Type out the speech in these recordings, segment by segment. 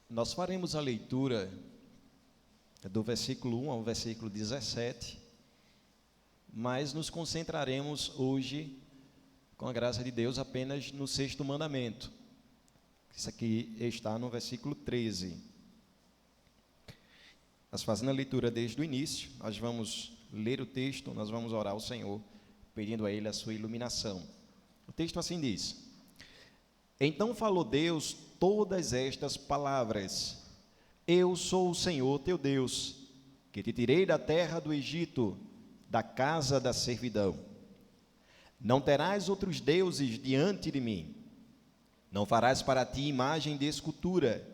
Nós faremos a leitura do versículo 1 ao versículo 17, mas nos concentraremos hoje, com a graça de Deus, apenas no sexto mandamento. Isso aqui está no versículo 13. Nós fazendo a leitura desde o início, nós vamos ler o texto, nós vamos orar ao Senhor, pedindo a Ele a sua iluminação. O texto assim diz: Então falou Deus todas estas palavras: Eu sou o Senhor teu Deus, que te tirei da terra do Egito, da casa da servidão. Não terás outros deuses diante de mim. Não farás para ti imagem de escultura,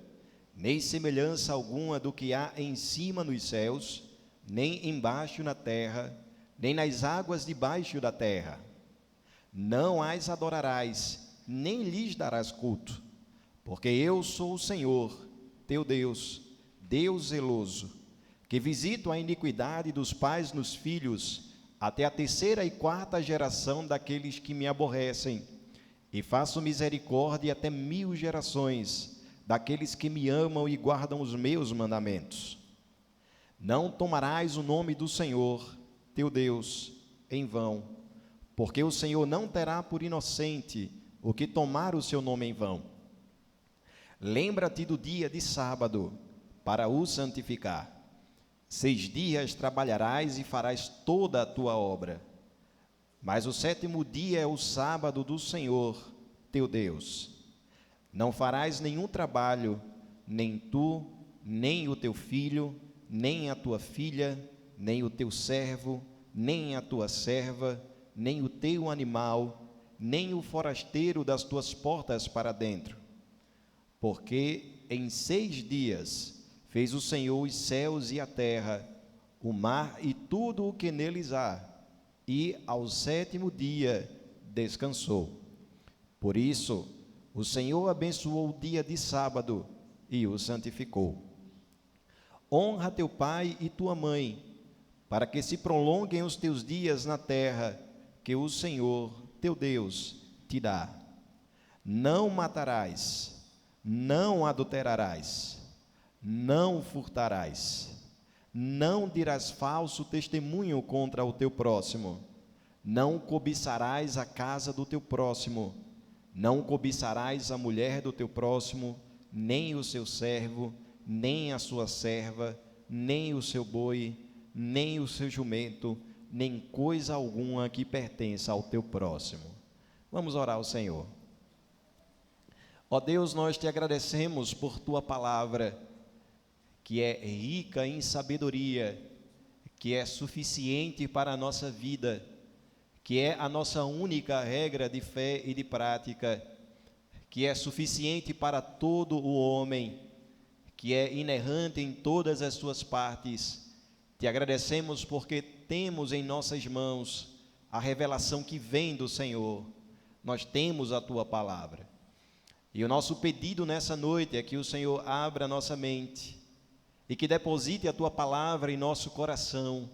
nem semelhança alguma do que há em cima nos céus, nem embaixo na terra, nem nas águas debaixo da terra. Não as adorarás, nem lhes darás culto, porque eu sou o Senhor, teu Deus, Deus zeloso, que visito a iniquidade dos pais nos filhos, até a terceira e quarta geração daqueles que me aborrecem, e faço misericórdia até 1000 gerações, daqueles que me amam e guardam os meus mandamentos. Não tomarás o nome do Senhor, teu Deus, em vão, porque o Senhor não terá por inocente o que tomar o seu nome em vão. Lembra-te do dia de sábado, para o santificar. 6 dias trabalharás e farás toda a tua obra. Mas o 7º dia é o sábado do Senhor, teu Deus. Não farás nenhum trabalho, nem tu, nem o teu filho, nem a tua filha, nem o teu servo, nem a tua serva, nem o teu animal, nem o forasteiro das tuas portas para dentro. Porque em 6 dias fez o Senhor os céus e a terra, o mar e tudo o que neles há, e ao 7º dia descansou. Por isso, o Senhor abençoou o dia de sábado e o santificou. Honra teu pai e tua mãe, para que se prolonguem os teus dias na terra que o Senhor, teu Deus, te dá. Não matarás, não adulterarás, não furtarás, não dirás falso testemunho contra o teu próximo, não cobiçarás a casa do teu próximo, não cobiçarás a mulher do teu próximo, nem o seu servo, nem a sua serva, nem o seu boi, nem o seu jumento, nem coisa alguma que pertença ao teu próximo. Vamos orar ao Senhor. Ó Deus, nós te agradecemos por tua palavra, que é rica em sabedoria, que é suficiente para a nossa vida, que é a nossa única regra de fé e de prática, que é suficiente para todo o homem, que é inerrante em todas as suas partes. Te agradecemos porque temos em nossas mãos a revelação que vem do Senhor. Nós temos a tua palavra. E o nosso pedido nessa noite é que o Senhor abra a nossa mente e que deposite a tua palavra em nosso coração,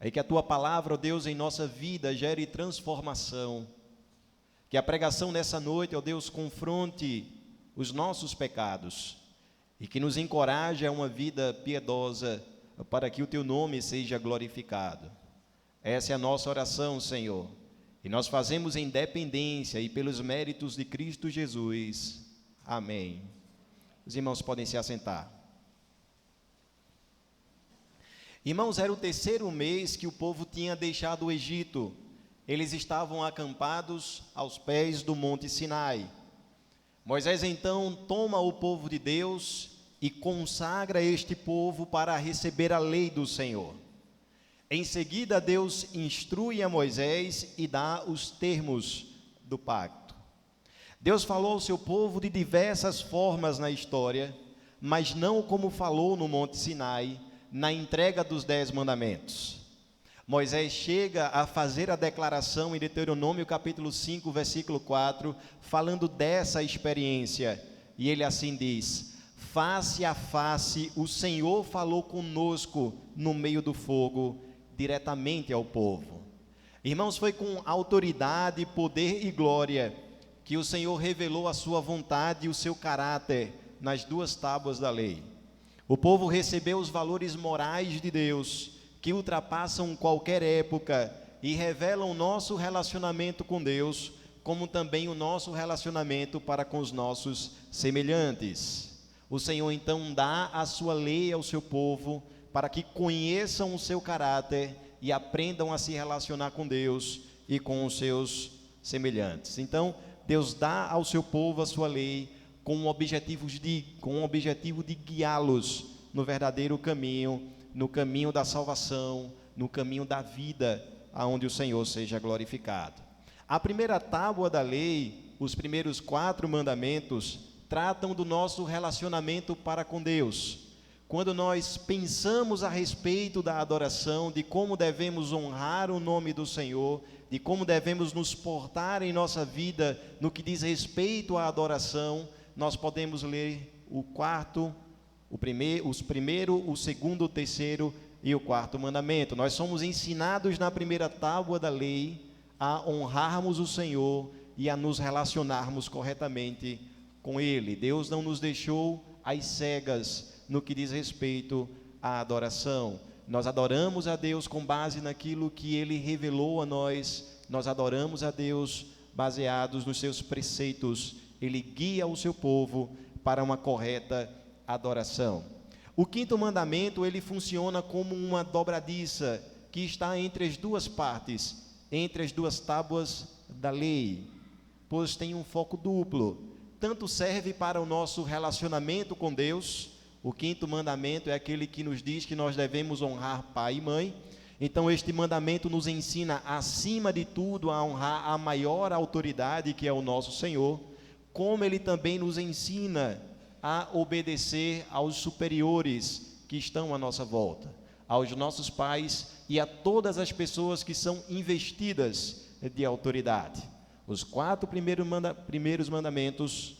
e que a tua palavra, ó Deus, em nossa vida gere transformação. Que a pregação nessa noite, ó Deus, confronte os nossos pecados e que nos encoraje a uma vida piedosa, para que o teu nome seja glorificado. Essa é a nossa oração, Senhor, e nós fazemos em dependência e pelos méritos de Cristo Jesus. Amém. Os irmãos podem se assentar. Irmãos, era o 3º mês que o povo tinha deixado o Egito. Eles estavam acampados aos pés do Monte Sinai. Moisés então toma o povo de Deus e consagra este povo para receber a lei do Senhor. Em seguida, Deus instrui a Moisés e dá os termos do pacto. Deus falou ao seu povo de diversas formas na história, mas não como falou no Monte Sinai, na entrega dos 10 mandamentos. Moisés chega a fazer a declaração em Deuteronômio capítulo 5, versículo 4, falando dessa experiência, e ele assim diz: face a face o Senhor falou conosco no meio do fogo, diretamente ao povo. Irmãos, foi com autoridade, poder e glória que o Senhor revelou a sua vontade e o seu caráter nas 2 tábuas da lei. O povo recebeu os valores morais de Deus, que ultrapassam qualquer época e revelam o nosso relacionamento com Deus, como também o nosso relacionamento para com os nossos semelhantes. O Senhor então dá a sua lei ao seu povo, para que conheçam o seu caráter e aprendam a se relacionar com Deus e com os seus semelhantes. Então, Deus dá ao seu povo a sua lei com o objetivo de guiá-los no verdadeiro caminho, no caminho da salvação, no caminho da vida, aonde o Senhor seja glorificado. A primeira tábua da lei, os primeiros 4 mandamentos, tratam do nosso relacionamento para com Deus. Quando nós pensamos a respeito da adoração, de como devemos honrar o nome do Senhor, de como devemos nos portar em nossa vida no que diz respeito à adoração, nós podemos ler o primeiro, o segundo, o terceiro e o 4º mandamento. Nós somos ensinados na primeira tábua da lei a honrarmos o Senhor e a nos relacionarmos corretamente com Ele. Deus não nos deixou às cegas no que diz respeito à adoração. Nós adoramos a Deus com base naquilo que Ele revelou a nós. Nós adoramos a Deus baseados nos seus preceitos. Ele guia o seu povo para uma correta adoração. O 5º mandamento, ele funciona como uma dobradiça que está entre as 2 partes, entre as 2 tábuas da lei, pois tem um foco duplo. Tanto serve para o nosso relacionamento com Deus. O 5º mandamento é aquele que nos diz que nós devemos honrar pai e mãe. Então este mandamento nos ensina, acima de tudo, a honrar a maior autoridade, que é o nosso Senhor, como ele também nos ensina a obedecer aos superiores que estão à nossa volta, aos nossos pais e a todas as pessoas que são investidas de autoridade. Os 4 primeiros mandamentos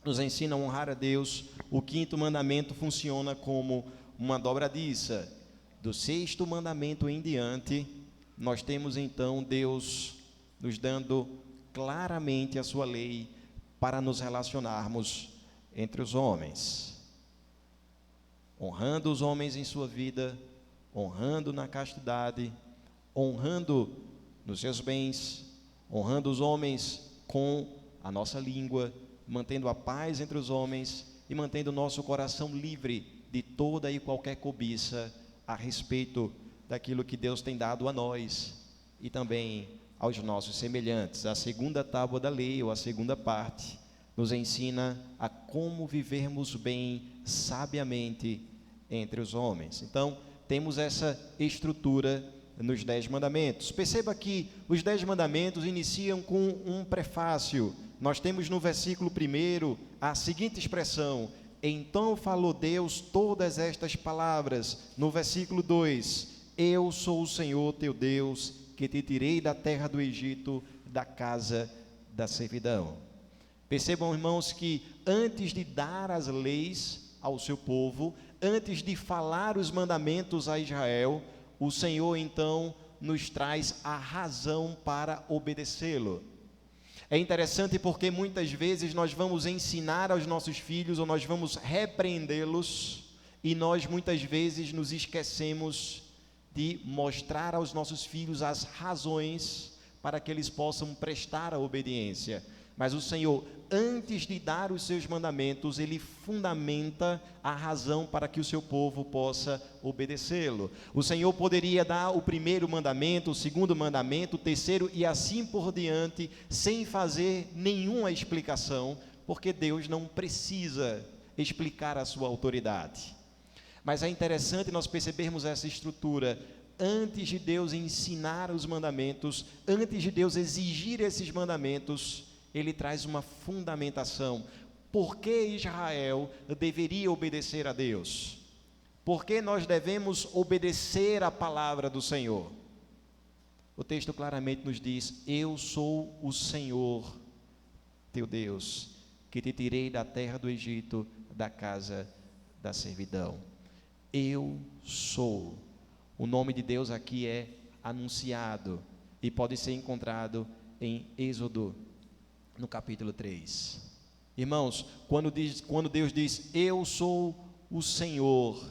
nos ensinam a honrar a Deus. O 5º mandamento funciona como uma dobradiça. Do 6º mandamento em diante, nós temos então Deus nos dando claramente a sua lei para nos relacionarmos entre os homens, honrando os homens em sua vida, honrando na castidade, honrando nos seus bens, honrando os homens com a nossa língua, mantendo a paz entre os homens e mantendo o nosso coração livre de toda e qualquer cobiça a respeito daquilo que Deus tem dado a nós e também aos nossos semelhantes. A 2ª tábua da lei, ou a 2ª parte, nos ensina a como vivermos bem, sabiamente, entre os homens. Então, temos essa estrutura nos 10 mandamentos. Perceba que os 10 mandamentos iniciam com um prefácio. Nós temos no versículo 1 a seguinte expressão: então falou Deus todas estas palavras. No versículo 2, eu sou o Senhor teu Deus, que te tirei da terra do Egito, da casa da servidão. Percebam, irmãos, que antes de dar as leis ao seu povo, antes de falar os mandamentos a Israel, o Senhor então nos traz a razão para obedecê-lo. É interessante porque muitas vezes nós vamos ensinar aos nossos filhos ou nós vamos repreendê-los e nós muitas vezes nos esquecemos de mostrar aos nossos filhos as razões para que eles possam prestar a obediência. Mas o Senhor, antes de dar os seus mandamentos, Ele fundamenta a razão para que o seu povo possa obedecê-lo. O Senhor poderia dar o 1º mandamento, o 2º mandamento, o 3º e assim por diante, sem fazer nenhuma explicação, porque Deus não precisa explicar a sua autoridade. Mas é interessante nós percebermos essa estrutura. Antes de Deus ensinar os mandamentos, antes de Deus exigir esses mandamentos, Ele traz uma fundamentação. Por que Israel deveria obedecer a Deus? Por que nós devemos obedecer a palavra do Senhor? O texto claramente nos diz: eu sou o Senhor, teu Deus, que te tirei da terra do Egito, da casa da servidão. Eu sou. O nome de Deus aqui é anunciado e pode ser encontrado em Êxodo, no capítulo 3. Irmãos, quando Deus diz, eu sou o Senhor,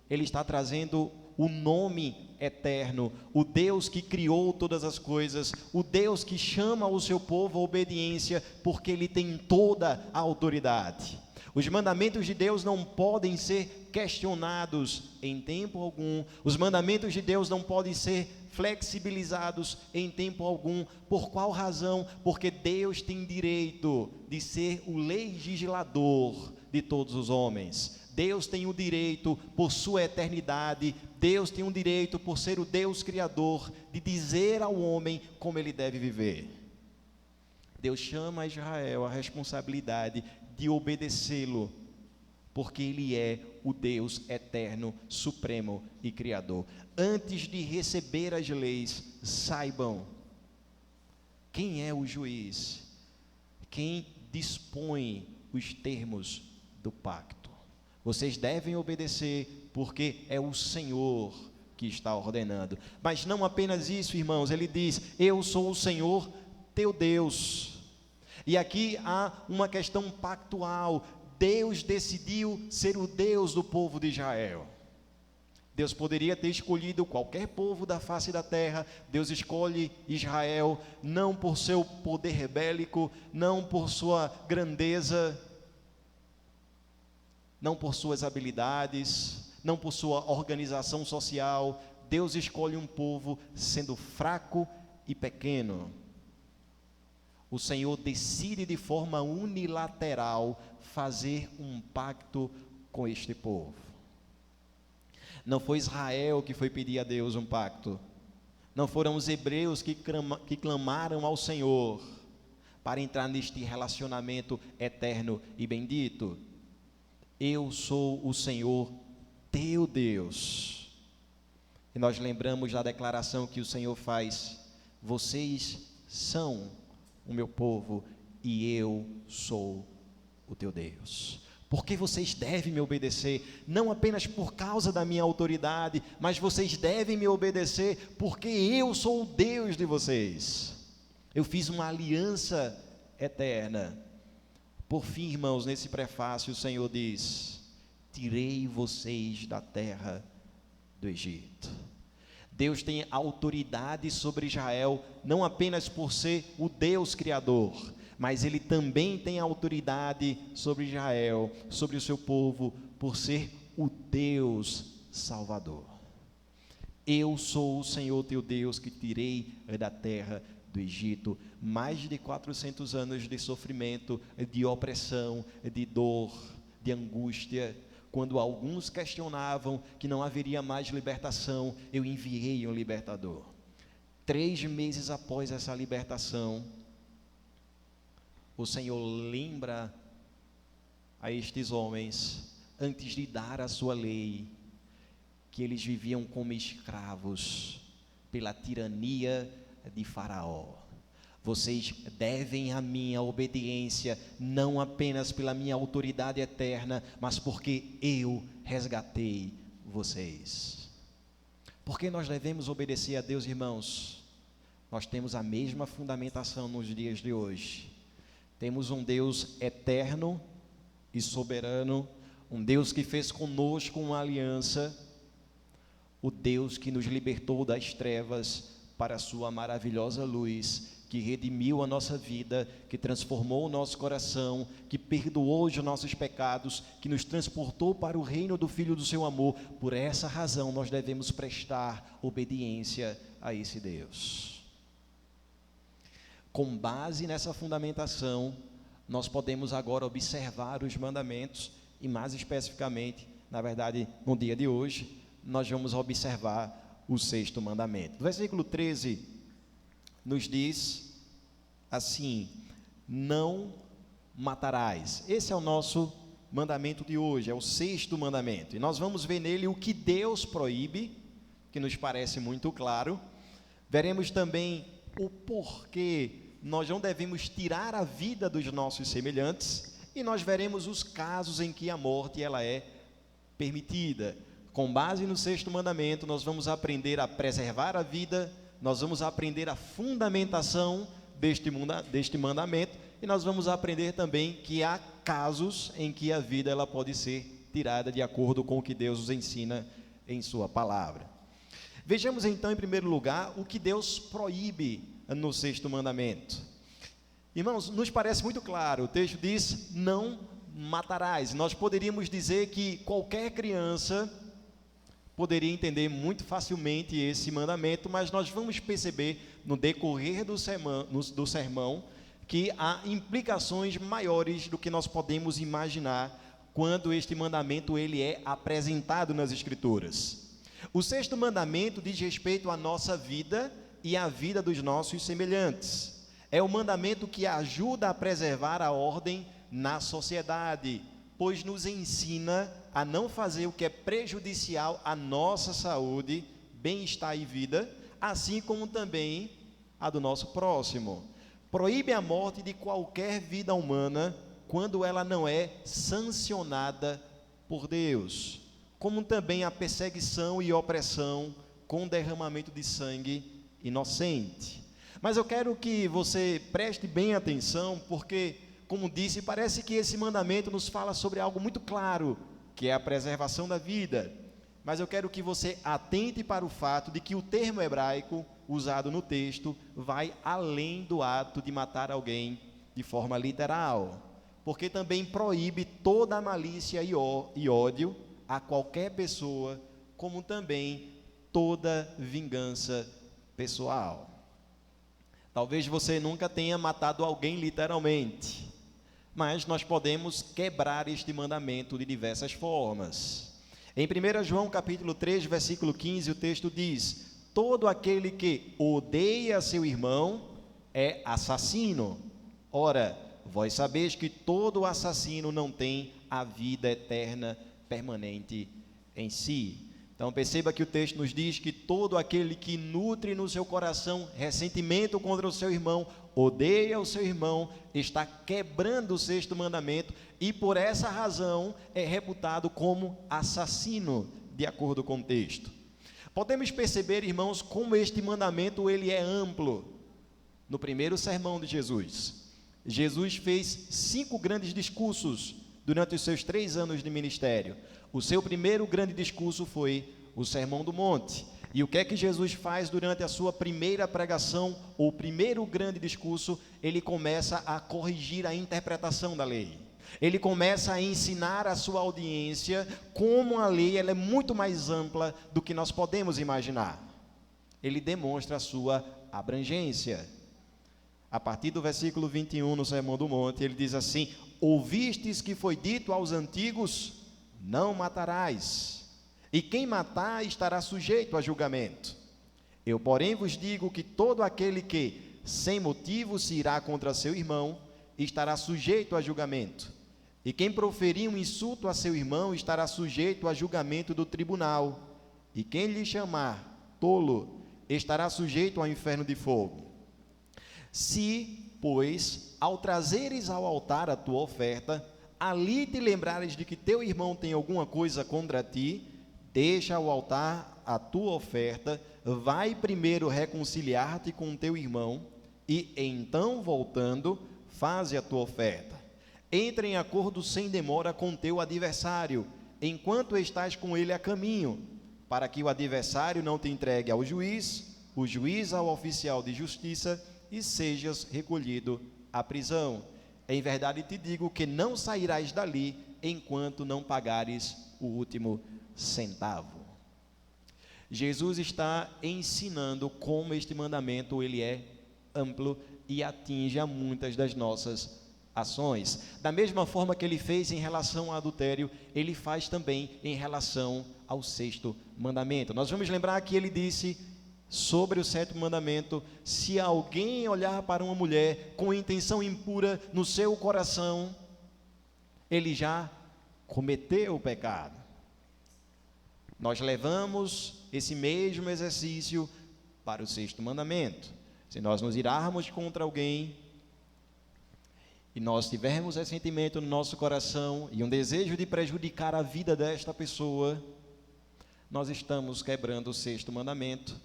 Ele está trazendo o nome eterno, o Deus que criou todas as coisas, o Deus que chama o seu povo à obediência, porque Ele tem toda a autoridade. Os mandamentos de Deus não podem ser questionados em tempo algum, os mandamentos de Deus não podem ser flexibilizados em tempo algum. Por qual razão? Porque Deus tem direito de ser o legislador de todos os homens. Deus tem o direito, por sua eternidade, Deus tem o direito, por ser o Deus Criador, de dizer ao homem como ele deve viver. Deus chama a Israel a responsabilidade de obedecê-lo, porque Ele é o Deus eterno, supremo e Criador. Antes de receber as leis, saibam quem é o juiz, quem dispõe os termos do pacto. Vocês devem obedecer, porque é o Senhor que está ordenando. Mas não apenas isso, irmãos, Ele diz, eu sou o Senhor teu Deus. E aqui há uma questão pactual. Deus decidiu ser o Deus do povo de Israel. Deus poderia ter escolhido qualquer povo da face da terra. Deus escolhe Israel, não por seu poder bélico, não por sua grandeza, não por suas habilidades, não por sua organização social. Deus escolhe um povo sendo fraco e pequeno. O Senhor decide de forma unilateral fazer um pacto com este povo. Não foi Israel que foi pedir a Deus um pacto. Não foram os hebreus que clamaram ao Senhor para entrar neste relacionamento eterno e bendito. Eu sou o Senhor teu Deus. E nós lembramos da declaração que o Senhor faz: vocês são o meu povo e eu sou o teu Deus. Porque vocês devem me obedecer, não apenas por causa da minha autoridade, mas vocês devem me obedecer porque eu sou o Deus de vocês. Eu fiz uma aliança eterna. Por fim, irmãos, nesse prefácio o Senhor diz: tirei vocês da terra do Egito. Deus tem autoridade sobre Israel, não apenas por ser o Deus Criador, mas Ele também tem autoridade sobre Israel, sobre o seu povo, por ser o Deus Salvador. Eu sou o Senhor teu Deus que tirei da terra do Egito. Mais de 400 anos de sofrimento, de opressão, de dor, de angústia. Quando alguns questionavam que não haveria mais libertação, eu enviei um libertador. 3 meses após essa libertação, o Senhor lembra a estes homens, antes de dar a sua lei, que eles viviam como escravos pela tirania de Faraó. Vocês devem a minha obediência, não apenas pela minha autoridade eterna, mas porque eu resgatei vocês. Por que nós devemos obedecer a Deus, irmãos? Nós temos a mesma fundamentação nos dias de hoje. Temos um Deus eterno e soberano, um Deus que fez conosco uma aliança, o Deus que nos libertou das trevas para a sua maravilhosa luz, que redimiu a nossa vida, que transformou o nosso coração, que perdoou os nossos pecados, que nos transportou para o reino do Filho do seu amor. Por essa razão nós devemos prestar obediência a esse Deus. Com base nessa fundamentação, nós podemos agora observar os mandamentos e mais especificamente, na verdade, no dia de hoje, nós vamos observar o 6º mandamento. O versículo 13 nos diz assim: não matarás. Esse é o nosso mandamento de hoje, é o 6º mandamento. E nós vamos ver nele o que Deus proíbe, que nos parece muito claro. Veremos também o porquê nós não devemos tirar a vida dos nossos semelhantes, e nós veremos os casos em que a morte ela é permitida. Com base no 6º mandamento, nós vamos aprender a preservar a vida, nós vamos aprender a fundamentação deste mandamento, e nós vamos aprender também que há casos em que a vida ela pode ser tirada de acordo com o que Deus nos ensina em sua palavra. Vejamos então, em primeiro lugar, o que Deus proíbe no sexto mandamento. Irmãos, nos parece muito claro, o texto diz, não matarás. Nós poderíamos dizer que qualquer criança poderia entender muito facilmente esse mandamento, mas nós vamos perceber no decorrer do sermão que há implicações maiores do que nós podemos imaginar quando este mandamento ele é apresentado nas Escrituras. O sexto mandamento diz respeito à nossa vida e à vida dos nossos semelhantes. É o mandamento que ajuda a preservar a ordem na sociedade, pois nos ensina a não fazer o que é prejudicial à nossa saúde, bem-estar e vida, assim como também a do nosso próximo. Proíbe a morte de qualquer vida humana quando ela não é sancionada por Deus, como também a perseguição e opressão com derramamento de sangue inocente. Mas eu quero que você preste bem atenção, porque, como disse, parece que esse mandamento nos fala sobre algo muito claro, que é a preservação da vida. Mas eu quero que você atente para o fato de que o termo hebraico usado no texto vai além do ato de matar alguém de forma literal, porque também proíbe toda a malícia e ódio a qualquer pessoa, como também toda vingança pessoal. Talvez você nunca tenha matado alguém literalmente, mas nós podemos quebrar este mandamento de diversas formas. Em 1 João capítulo 3, versículo 15, o texto diz: todo aquele que odeia seu irmão é assassino. Ora, vós sabeis que todo assassino não tem a vida eterna permanente em si. Então perceba que o texto nos diz que todo aquele que nutre no seu coração ressentimento contra o seu irmão, odeia o seu irmão, está quebrando o sexto mandamento e por essa razão é reputado como assassino, de acordo com o texto. Podemos perceber, irmãos, como este mandamento ele é amplo. No primeiro sermão de Jesus, Jesus fez 5 grandes discursos durante os seus 3 anos de ministério. O seu primeiro grande discurso foi o Sermão do Monte. E o que é que Jesus faz durante a sua primeira pregação, ou primeiro grande discurso? Ele começa a corrigir a interpretação da lei. Ele começa a ensinar a sua audiência como a lei ela é muito mais ampla do que nós podemos imaginar. Ele demonstra a sua abrangência. A partir do versículo 21, no Sermão do Monte, ele diz assim: ouvistes que foi dito aos antigos, não matarás, e quem matar estará sujeito a julgamento. Eu, porém, vos digo que todo aquele que, sem motivo, se irá contra seu irmão, estará sujeito a julgamento. E quem proferir um insulto a seu irmão estará sujeito a julgamento do tribunal. E quem lhe chamar tolo estará sujeito ao inferno de fogo. Se, pois, ao trazeres ao altar a tua oferta, ali te lembrares de que teu irmão tem alguma coisa contra ti, deixa ao altar a tua oferta, vai primeiro reconciliar-te com teu irmão, e então, voltando, faze a tua oferta. Entra em acordo sem demora com teu adversário, enquanto estás com ele a caminho, para que o adversário não te entregue ao juiz, o juiz ao oficial de justiça, e sejas recolhido à prisão. Em verdade te digo que não sairás dali, enquanto não pagares o último centavo. Jesus está ensinando como este mandamento ele é amplo e atinge a muitas das nossas ações. Da mesma forma que ele fez em relação ao adultério, ele faz também em relação ao sexto mandamento. Nós vamos lembrar que ele disse sobre o sétimo mandamento: se alguém olhar para uma mulher com intenção impura no seu coração, ele já cometeu o pecado. Nós levamos esse mesmo exercício para o sexto mandamento. Se nós nos irarmos contra alguém e nós tivermos ressentimento no nosso coração e um desejo de prejudicar a vida desta pessoa, nós estamos quebrando o sexto mandamento,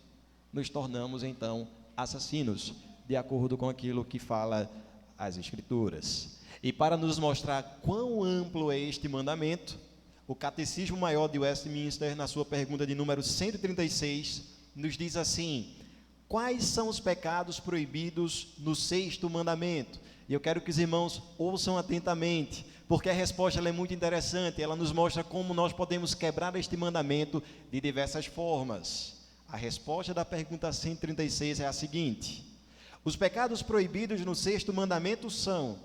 nos tornamos então assassinos, de acordo com aquilo que fala as Escrituras. E para nos mostrar quão amplo é este mandamento, o Catecismo Maior de Westminster, na sua pergunta de número 136, nos diz assim: quais são os pecados proibidos no sexto mandamento? E eu quero que os irmãos ouçam atentamente, porque a resposta ela é muito interessante, ela nos mostra como nós podemos quebrar este mandamento de diversas formas. A resposta da pergunta 136 é a seguinte: os pecados proibidos no sexto mandamento são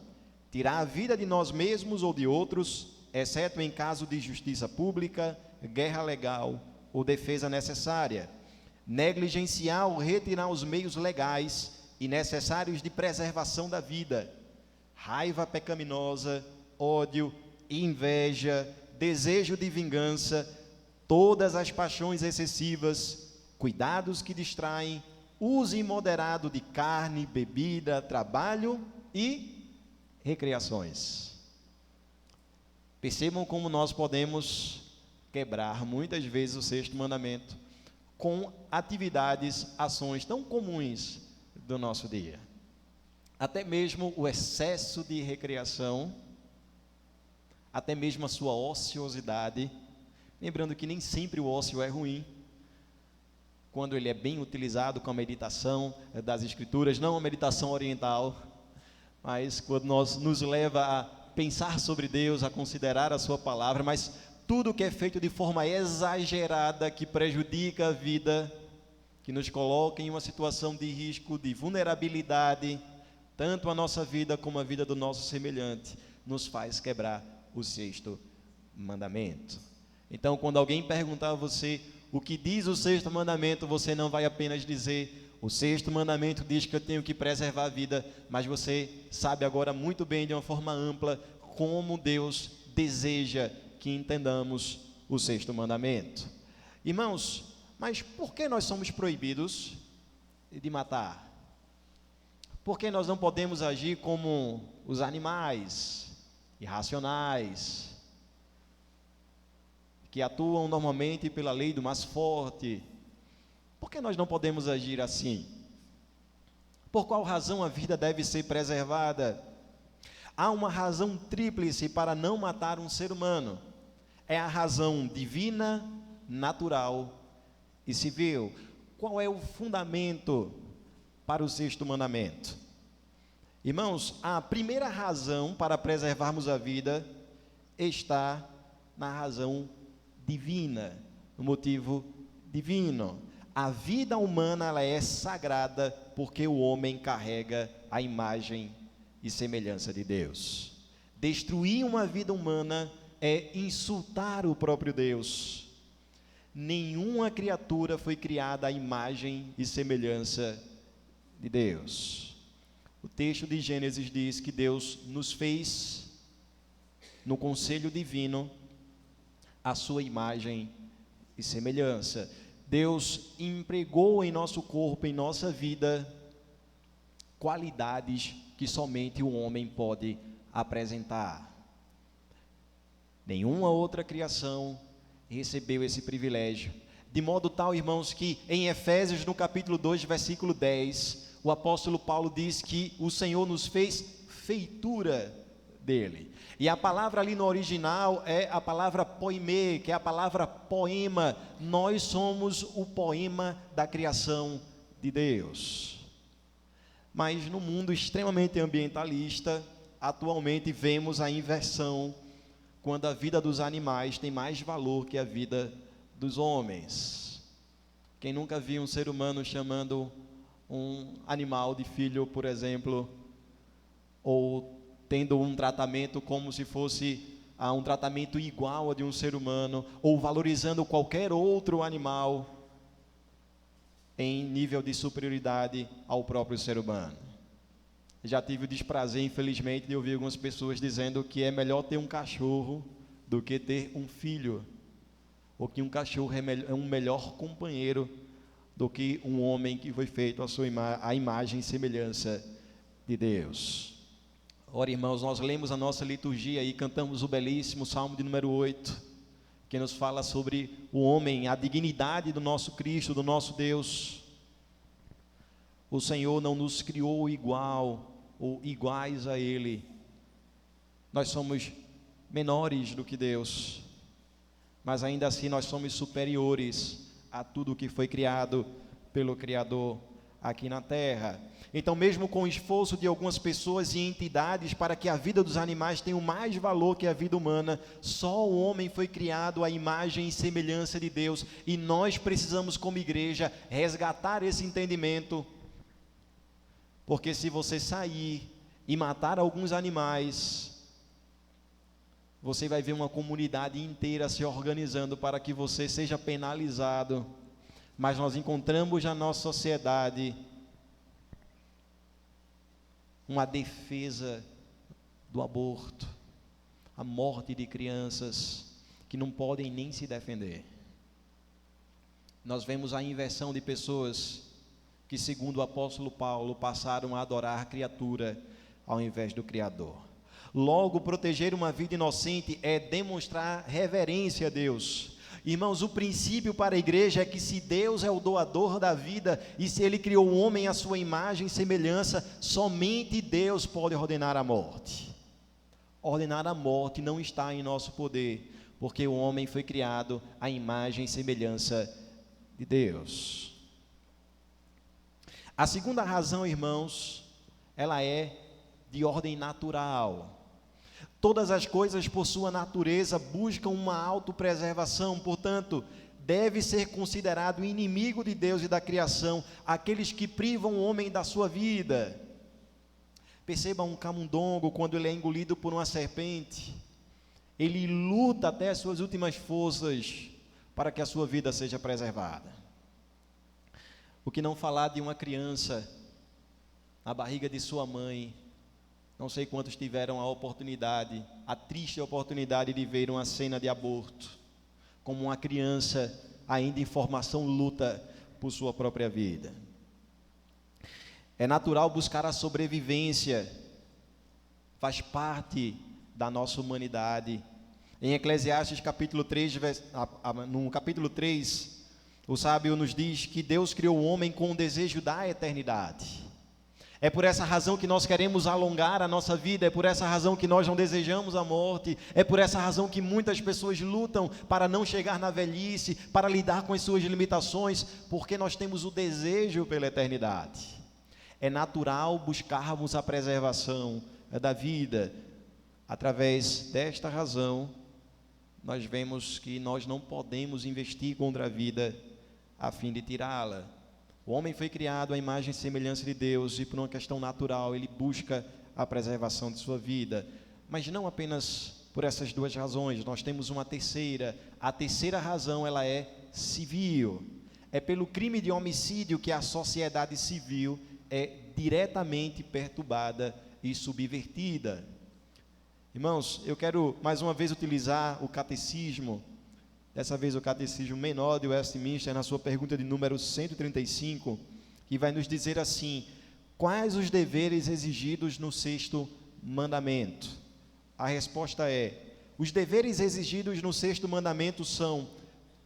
tirar a vida de nós mesmos ou de outros, exceto em caso de justiça pública, guerra legal ou defesa necessária, negligenciar ou retirar os meios legais e necessários de preservação da vida, raiva pecaminosa, ódio, inveja, desejo de vingança, todas as paixões excessivas, cuidados que distraem, uso imoderado de carne, bebida, trabalho e recreações. Percebam como nós podemos quebrar muitas vezes o sexto mandamento com atividades, ações tão comuns do nosso dia. Até mesmo o excesso de recreação, até mesmo a sua ociosidade, lembrando que nem sempre o ócio é ruim, quando ele é bem utilizado com a meditação das Escrituras, não a meditação oriental, mas quando nos leva a pensar sobre Deus, a considerar a sua palavra, mas tudo que é feito de forma exagerada, que prejudica a vida, que nos coloca em uma situação de risco, de vulnerabilidade, tanto a nossa vida como a vida do nosso semelhante, nos faz quebrar o sexto mandamento. Então, quando alguém perguntar a você o que diz o sexto mandamento, você não vai apenas dizer: o sexto mandamento diz que eu tenho que preservar a vida, mas você sabe agora muito bem, de uma forma ampla, como Deus deseja que entendamos o sexto mandamento. Irmãos, mas por que nós somos proibidos de matar? Por que nós não podemos agir como os animais irracionais, que atuam normalmente pela lei do mais forte? Por que nós não podemos agir assim? Por qual razão a vida deve ser preservada? Há uma razão tríplice para não matar um ser humano. É a razão divina, natural e civil. Qual é o fundamento para o sexto mandamento? Irmãos, a primeira razão para preservarmos a vida está na razão divina, no motivo divino. A vida humana ela é sagrada porque o homem carrega a imagem e semelhança de Deus. Destruir uma vida humana é insultar o próprio Deus. Nenhuma criatura foi criada à imagem e semelhança de Deus. O texto de Gênesis diz que Deus nos fez, no conselho divino, a sua imagem e semelhança. Deus empregou em nosso corpo, em nossa vida, qualidades que somente o homem pode apresentar. Nenhuma outra criação recebeu esse privilégio. De modo tal, irmãos, que em Efésios, no capítulo 2, versículo 10, o apóstolo Paulo diz que o Senhor nos fez feitura dele. E a palavra ali no original é a palavra poimê, que é a palavra poema. Nós somos o poema da criação de Deus. Mas no mundo extremamente ambientalista, atualmente vemos a inversão, quando a vida dos animais tem mais valor que a vida dos homens. Quem nunca viu um ser humano chamando um animal de filho, por exemplo, ou tendo um tratamento como se fosse um tratamento igual ao de um ser humano, ou valorizando qualquer outro animal em nível de superioridade ao próprio ser humano. Já tive o desprazer, infelizmente, de ouvir algumas pessoas dizendo que é melhor ter um cachorro do que ter um filho, ou que um cachorro é um melhor companheiro do que um homem que foi feito à imagem e semelhança de Deus. Ora, irmãos, nós lemos a nossa liturgia e cantamos o belíssimo Salmo de número 8, que nos fala sobre o homem, a dignidade do nosso Cristo, do nosso Deus. O Senhor não nos criou igual, ou iguais a Ele. Nós somos menores do que Deus, mas ainda assim nós somos superiores a tudo que foi criado pelo Criador aqui na terra. Então, mesmo com o esforço de algumas pessoas e entidades para que a vida dos animais tenha mais valor que a vida humana, só o homem foi criado à imagem e semelhança de Deus, e nós precisamos, como igreja, resgatar esse entendimento, porque se você sair e matar alguns animais, você vai ver uma comunidade inteira se organizando para que você seja penalizado. Mas nós encontramos na nossa sociedade uma defesa do aborto, a morte de crianças que não podem nem se defender. Nós vemos a inversão de pessoas que, segundo o apóstolo Paulo, passaram a adorar a criatura ao invés do Criador. Logo, proteger uma vida inocente é demonstrar reverência a Deus. Irmãos, o princípio para a igreja é que se Deus é o doador da vida e se Ele criou o homem à sua imagem e semelhança, somente Deus pode ordenar a morte. Ordenar a morte não está em nosso poder, porque o homem foi criado à imagem e semelhança de Deus. A segunda razão, irmãos, ela é de ordem natural. Todas as coisas, por sua natureza, buscam uma autopreservação, portanto, deve ser considerado inimigo de Deus e da criação aqueles que privam o homem da sua vida. Perceba um camundongo, quando ele é engolido por uma serpente, ele luta até as suas últimas forças para que a sua vida seja preservada. O que não falar de uma criança na barriga de sua mãe? Não sei quantos tiveram a triste oportunidade de ver uma cena de aborto, como uma criança ainda em formação luta por sua própria vida. É natural buscar a sobrevivência, faz parte da nossa humanidade. Em Eclesiastes capítulo 3, no capítulo 3, o sábio nos diz que Deus criou o homem com o desejo da eternidade. É por essa razão que nós queremos alongar a nossa vida, é por essa razão que nós não desejamos a morte, é por essa razão que muitas pessoas lutam para não chegar na velhice, para lidar com as suas limitações, porque nós temos o desejo pela eternidade. É natural buscarmos a preservação da vida. Através desta razão, nós vemos que nós não podemos investir contra a vida a fim de tirá-la. O homem foi criado à imagem e semelhança de Deus e por uma questão natural ele busca a preservação de sua vida. Mas não apenas por essas duas razões, nós temos uma terceira. A terceira razão, ela é civil. É pelo crime de homicídio que a sociedade civil é diretamente perturbada e subvertida. Irmãos, eu quero mais uma vez utilizar o catecismo, dessa vez o catecismo menor de Westminster, na sua pergunta de número 135, que vai nos dizer assim: quais os deveres exigidos no sexto mandamento? A resposta é: os deveres exigidos no sexto mandamento são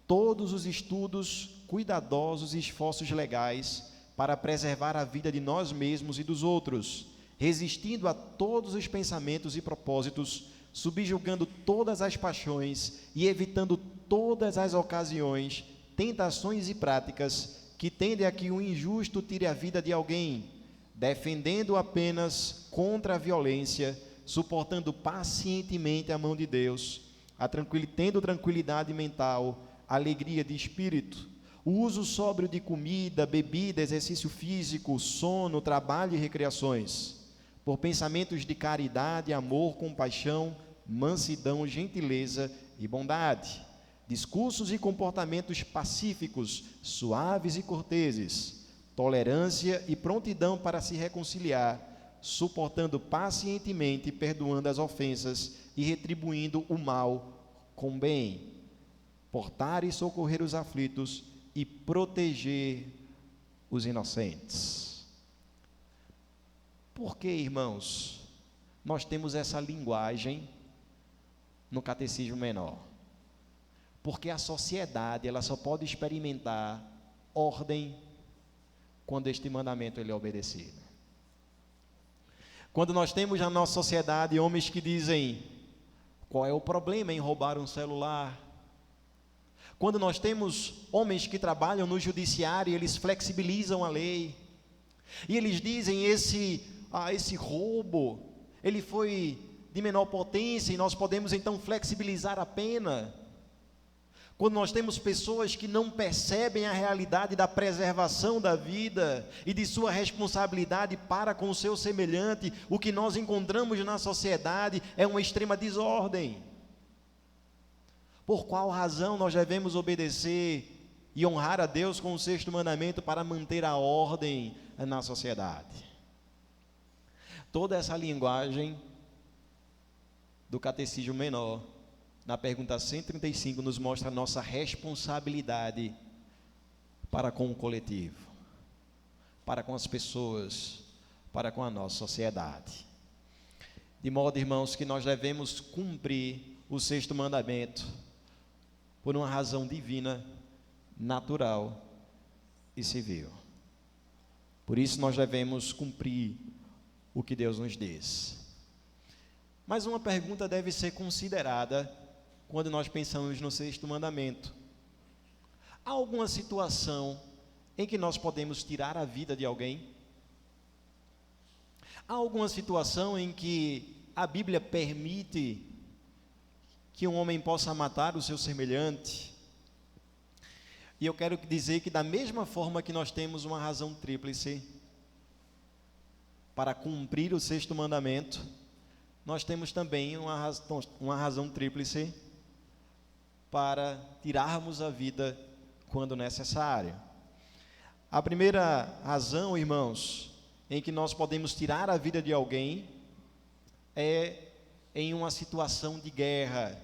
todos os estudos cuidadosos e esforços legais para preservar a vida de nós mesmos e dos outros, resistindo a todos os pensamentos e propósitos, subjugando todas as paixões e evitando todas as ocasiões, tentações e práticas que tendem a que o injusto tire a vida de alguém, defendendo apenas contra a violência, suportando pacientemente a mão de Deus, tendo tranquilidade mental, alegria de espírito, o uso sóbrio de comida, bebida, exercício físico, sono, trabalho e recreações, por pensamentos de caridade, amor, compaixão, mansidão, gentileza e bondade, discursos e comportamentos pacíficos, suaves e corteses, tolerância e prontidão para se reconciliar, suportando pacientemente, perdoando as ofensas e retribuindo o mal com bem, portar e socorrer os aflitos e proteger os inocentes. Por que, irmãos, nós temos essa linguagem no catecismo menor? Porque a sociedade, ela só pode experimentar ordem quando este mandamento ele é obedecido. Quando nós temos na nossa sociedade homens que dizem: qual é o problema em roubar um celular? Quando nós temos homens que trabalham no judiciário, eles flexibilizam a lei, e eles dizem: esse roubo, ele foi de menor potência, e nós podemos então flexibilizar a pena. Quando nós temos pessoas que não percebem a realidade da preservação da vida e de sua responsabilidade para com o seu semelhante, o que nós encontramos na sociedade é uma extrema desordem. Por qual razão nós devemos obedecer e honrar a Deus com o sexto mandamento para manter a ordem na sociedade? Toda essa linguagem do Catecismo Menor, na pergunta 135, nos mostra a nossa responsabilidade para com o coletivo, para com as pessoas, para com a nossa sociedade. De modo, irmãos, que nós devemos cumprir o sexto mandamento por uma razão divina, natural e civil. Por isso nós devemos cumprir o que Deus nos diz. Mas uma pergunta deve ser considerada quando nós pensamos no sexto mandamento. Há alguma situação em que nós podemos tirar a vida de alguém? Há alguma situação em que a Bíblia permite que um homem possa matar o seu semelhante? E eu quero dizer que da mesma forma que nós temos uma razão tríplice para cumprir o sexto mandamento, nós temos também uma razão tríplice para tirarmos a vida quando necessário. A primeira razão, irmãos, em que nós podemos tirar a vida de alguém é em uma situação de guerra.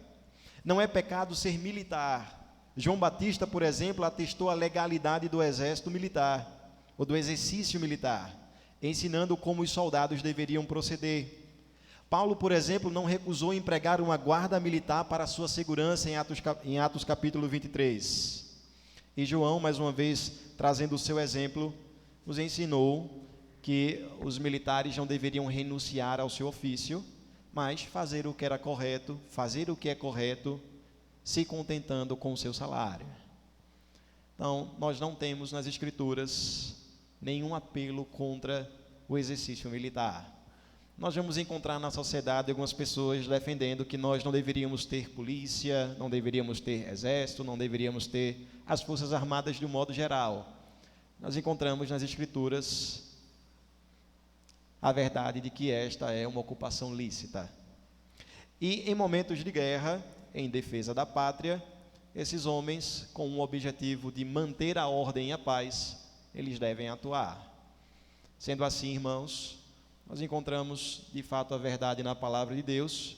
Não é pecado ser militar. João Batista, por exemplo, atestou a legalidade do exército militar, ou do exercício militar, ensinando como os soldados deveriam proceder. Paulo, por exemplo, não recusou empregar uma guarda militar para a sua segurança em Atos capítulo 23. E João, mais uma vez, trazendo o seu exemplo, nos ensinou que os militares não deveriam renunciar ao seu ofício, mas fazer o que era correto, fazer o que é correto, se contentando com o seu salário. Então, nós não temos nas Escrituras nenhum apelo contra o exercício militar. Nós vamos encontrar na sociedade algumas pessoas defendendo que nós não deveríamos ter polícia, não deveríamos ter exército, não deveríamos ter as forças armadas de um modo geral. Nós encontramos nas Escrituras a verdade de que esta é uma ocupação lícita. E em momentos de guerra, em defesa da pátria, esses homens, com o objetivo de manter a ordem e a paz, eles devem atuar. Sendo assim, irmãos, nós encontramos de fato a verdade na palavra de Deus,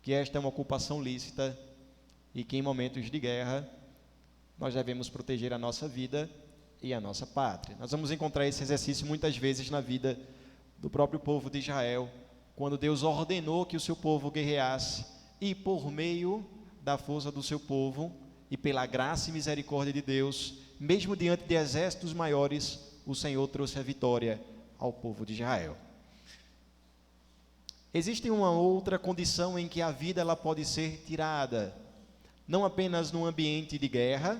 que esta é uma ocupação lícita e que em momentos de guerra nós devemos proteger a nossa vida e a nossa pátria. Nós vamos encontrar esse exercício muitas vezes na vida do próprio povo de Israel, quando Deus ordenou que o seu povo guerreasse, e por meio da força do seu povo e pela graça e misericórdia de Deus, mesmo diante de exércitos maiores, o Senhor trouxe a vitória ao povo de Israel. Existe uma outra condição em que a vida ela pode ser tirada, não apenas no ambiente de guerra,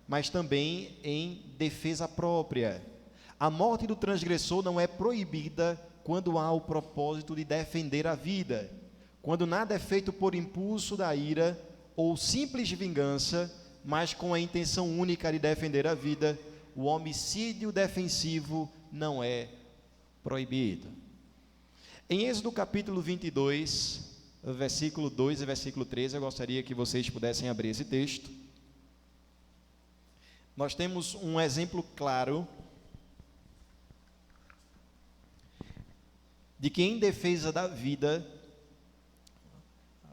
mas também em defesa própria. A morte do transgressor não é proibida quando há o propósito de defender a vida. Quando nada é feito por impulso da ira ou simples vingança, mas com a intenção única de defender a vida, o homicídio defensivo não é proibido. Em Êxodo capítulo 22, versículo 2 e versículo 13, eu gostaria que vocês pudessem abrir esse texto. Nós temos um exemplo claro de que em defesa da vida,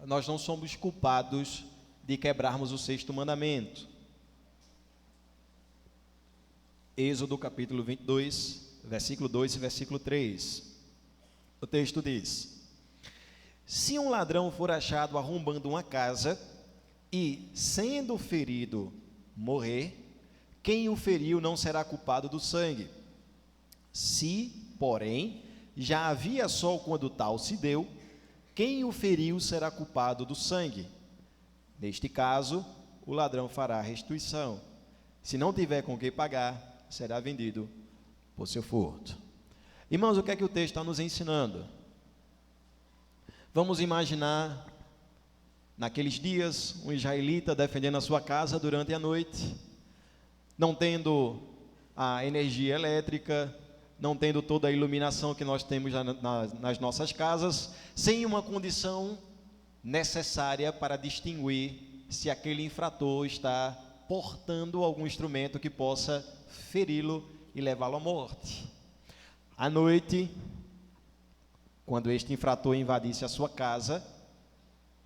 nós não somos culpados de quebrarmos o sexto mandamento. Êxodo capítulo 22, versículo 2 e versículo 3. O texto diz: se um ladrão for achado arrombando uma casa e, sendo ferido, morrer, quem o feriu não será culpado do sangue. Se, porém, já havia sol quando tal se deu, quem o feriu será culpado do sangue. Neste caso, o ladrão fará restituição. Se não tiver com que pagar, será vendido por seu furto. Irmãos, o que é que o texto está nos ensinando? Vamos imaginar, naqueles dias, um israelita defendendo a sua casa durante a noite, não tendo a energia elétrica, não tendo toda a iluminação que nós temos nas nossas casas, sem uma condição necessária para distinguir se aquele infrator está portando algum instrumento que possa feri-lo e levá-lo à morte. À noite, quando este infrator invadisse a sua casa,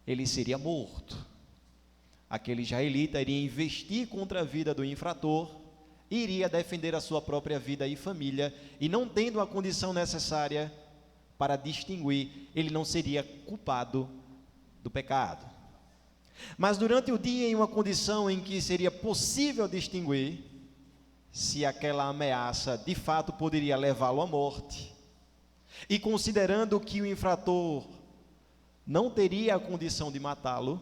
ele seria morto. Aquele israelita iria investir contra a vida do infrator, iria defender a sua própria vida e família, e não tendo a condição necessária para distinguir, ele não seria culpado do pecado. Mas durante o dia, em uma condição em que seria possível distinguir se aquela ameaça de fato poderia levá-lo à morte, e considerando que o infrator não teria a condição de matá-lo,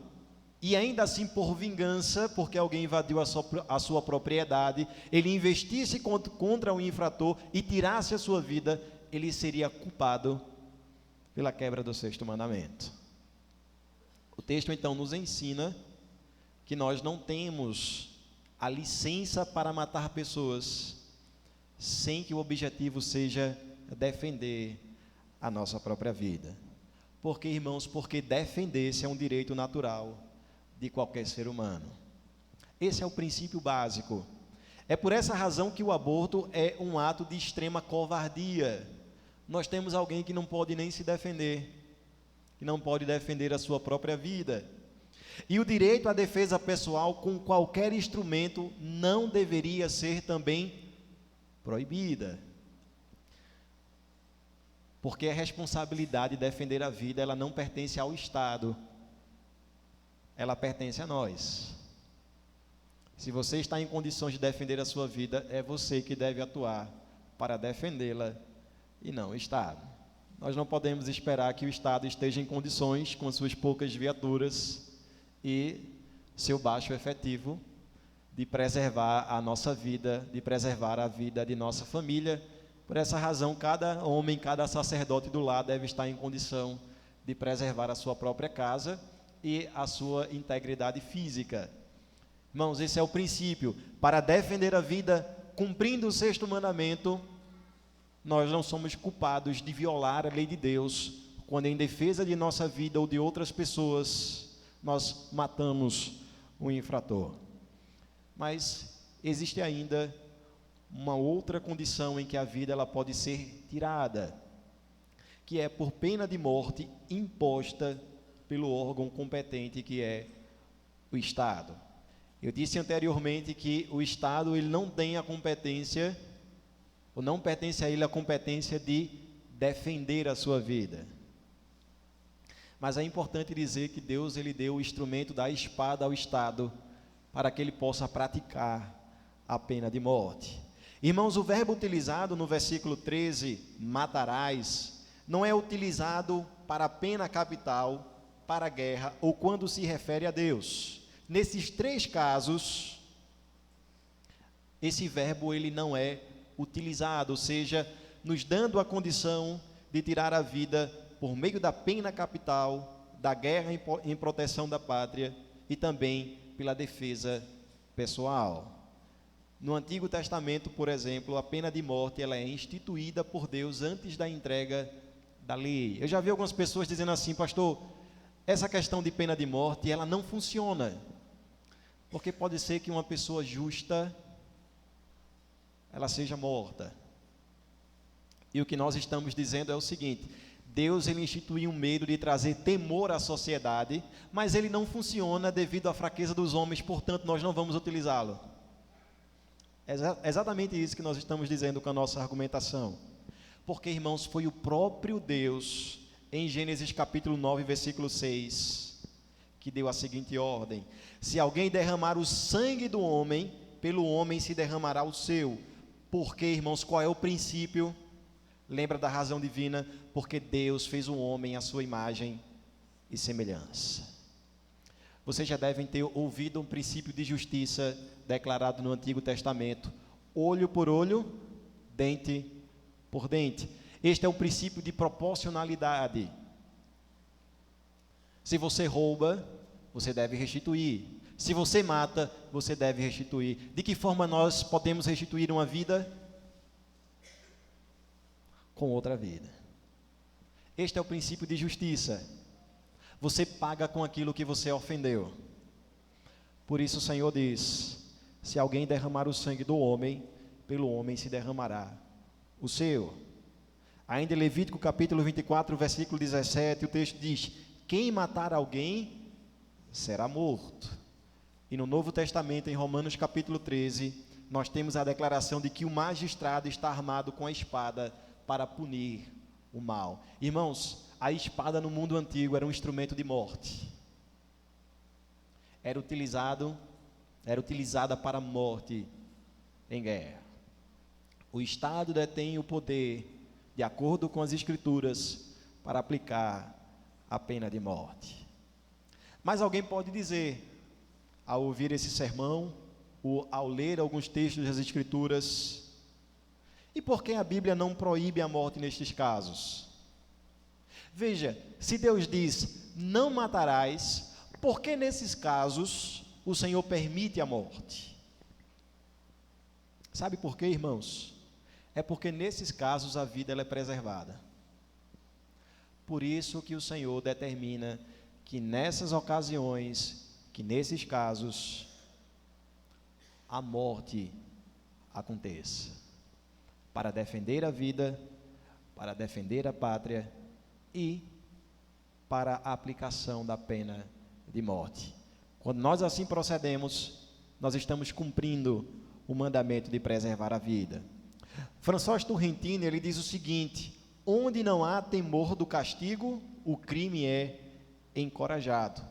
e ainda assim por vingança, porque alguém invadiu a sua propriedade, ele investisse contra o infrator e tirasse a sua vida, ele seria culpado pela quebra do sexto mandamento. O texto então nos ensina que nós não temos a licença para matar pessoas sem que o objetivo seja defender a nossa própria vida. Porque, irmãos, porque defender-se é um direito natural de qualquer ser humano. Esse é o princípio básico. É por essa razão que o aborto é um ato de extrema covardia. Nós temos alguém que não pode nem se defender, que não pode defender a sua própria vida. E o direito à defesa pessoal com qualquer instrumento não deveria ser também proibida. Porque a responsabilidade de defender a vida, ela não pertence ao Estado, ela pertence a nós. Se você está em condições de defender a sua vida, é você que deve atuar para defendê-la e não o Estado. Nós não podemos esperar que o Estado esteja em condições, com suas poucas viaturas e seu baixo efetivo, de preservar a nossa vida, de preservar a vida de nossa família. Por essa razão, cada homem, cada sacerdote do lar deve estar em condição de preservar a sua própria casa e a sua integridade física. Irmãos, esse é o princípio. Para defender a vida, cumprindo o sexto mandamento, nós não somos culpados de violar a lei de Deus, quando em defesa de nossa vida ou de outras pessoas, nós matamos o infrator. Mas existe ainda uma outra condição em que a vida ela pode ser tirada, que é por pena de morte imposta pelo órgão competente, que é o Estado. Eu disse anteriormente que o Estado ele não tem a competência, ou não pertence a ele a competência de defender a sua vida. Mas é importante dizer que Deus ele deu o instrumento da espada ao Estado para que ele possa praticar a pena de morte. Irmãos, o verbo utilizado no versículo 13, matarás, não é utilizado para a pena capital, para a guerra ou quando se refere a Deus. Nesses três casos, esse verbo ele não é utilizado, ou seja, nos dando a condição de tirar a vida por meio da pena capital, da guerra em proteção da pátria e também pela defesa pessoal. No Antigo Testamento, por exemplo, a pena de morte ela é instituída por Deus antes da entrega da lei. Eu já vi algumas pessoas dizendo assim: pastor, essa questão de pena de morte ela não funciona, porque pode ser que uma pessoa justa ela seja morta. E o que nós estamos dizendo é o seguinte: Deus ele instituiu um medo de trazer temor à sociedade, mas ele não funciona devido à fraqueza dos homens, portanto nós não vamos utilizá-lo. É exatamente isso que nós estamos dizendo com a nossa argumentação. Porque, irmãos, foi o próprio Deus, em Gênesis capítulo 9, versículo 6, que deu a seguinte ordem: se alguém derramar o sangue do homem, pelo homem se derramará o seu. Porque, irmãos, qual é o princípio? Lembra da razão divina? Porque Deus fez o homem à sua imagem e semelhança. Vocês já devem ter ouvido um princípio de justiça declarado no Antigo Testamento: olho por olho, dente por dente. Este é o princípio de proporcionalidade. Se você rouba, você deve restituir. Se você mata, você deve restituir. De que forma nós podemos restituir uma vida? Com outra vida. Este é o princípio de justiça. Você paga com aquilo que você ofendeu. Por isso o Senhor diz: se alguém derramar o sangue do homem, pelo homem se derramará o seu. Ainda em Levítico capítulo 24, versículo 17, o texto diz: quem matar alguém será morto. E no Novo Testamento, em Romanos capítulo 13, nós temos a declaração de que o magistrado está armado com a espada para punir o mal. Irmãos, a espada no mundo antigo era um instrumento de morte. Era utilizada para a morte em guerra. O Estado detém o poder, de acordo com as Escrituras, para aplicar a pena de morte. Mas alguém pode dizer, ao ouvir esse sermão, ou ao ler alguns textos das Escrituras: e por que a Bíblia não proíbe a morte nestes casos? Veja, se Deus diz, não matarás, por que nesses casos o Senhor permite a morte? Sabe por quê, irmãos? É porque nesses casos a vida ela é preservada. Por isso que o Senhor determina que nessas ocasiões, que nesses casos, a morte aconteça. Para defender a vida, para defender a pátria e para a aplicação da pena de morte. Quando nós assim procedemos, nós estamos cumprindo o mandamento de preservar a vida. François Turrentini, ele diz o seguinte: onde não há temor do castigo, o crime é encorajado.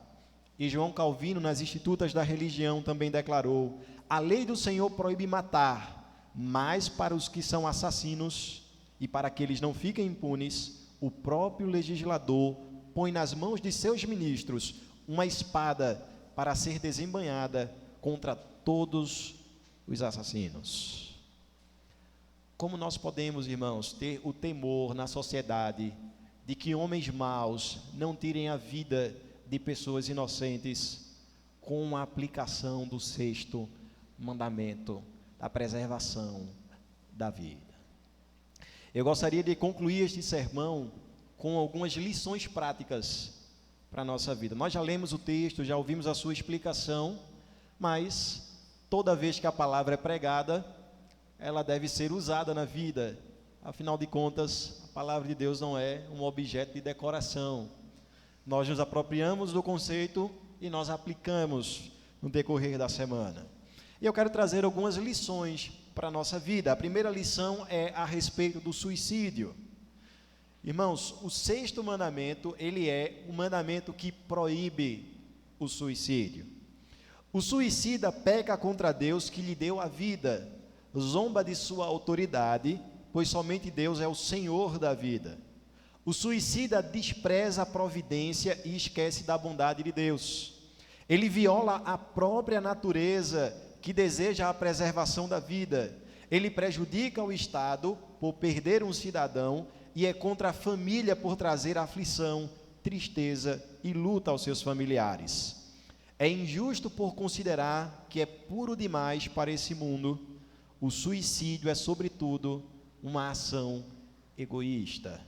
E João Calvino, nas Institutas da Religião, também declarou: a lei do Senhor proíbe matar, mas para os que são assassinos e para que eles não fiquem impunes, o próprio legislador põe nas mãos de seus ministros uma espada para ser desembainhada contra todos os assassinos. Como nós podemos, irmãos, ter o temor na sociedade de que homens maus não tirem a vida de pessoas inocentes com a aplicação do 6º mandamento, da preservação da vida? Eu gostaria de concluir este sermão com algumas lições práticas para a nossa vida. Nós já lemos o texto, já ouvimos a sua explicação, mas toda vez que a palavra é pregada, ela deve ser usada na vida. Afinal de contas, a palavra de Deus não é um objeto de decoração. Nós nos apropriamos do conceito e nós aplicamos no decorrer da semana. E eu quero trazer algumas lições para a nossa vida. A primeira lição é a respeito do suicídio. Irmãos, o 6º mandamento, ele é um mandamento que proíbe o suicídio. O suicida peca contra Deus que lhe deu a vida, zomba de sua autoridade, pois somente Deus é o Senhor da vida. O suicida despreza a providência e esquece da bondade de Deus. Ele viola a própria natureza que deseja a preservação da vida. Ele prejudica o Estado por perder um cidadão e é contra a família por trazer aflição, tristeza e luta aos seus familiares. É injusto por considerar que é puro demais para esse mundo. O suicídio é, sobretudo, uma ação egoísta.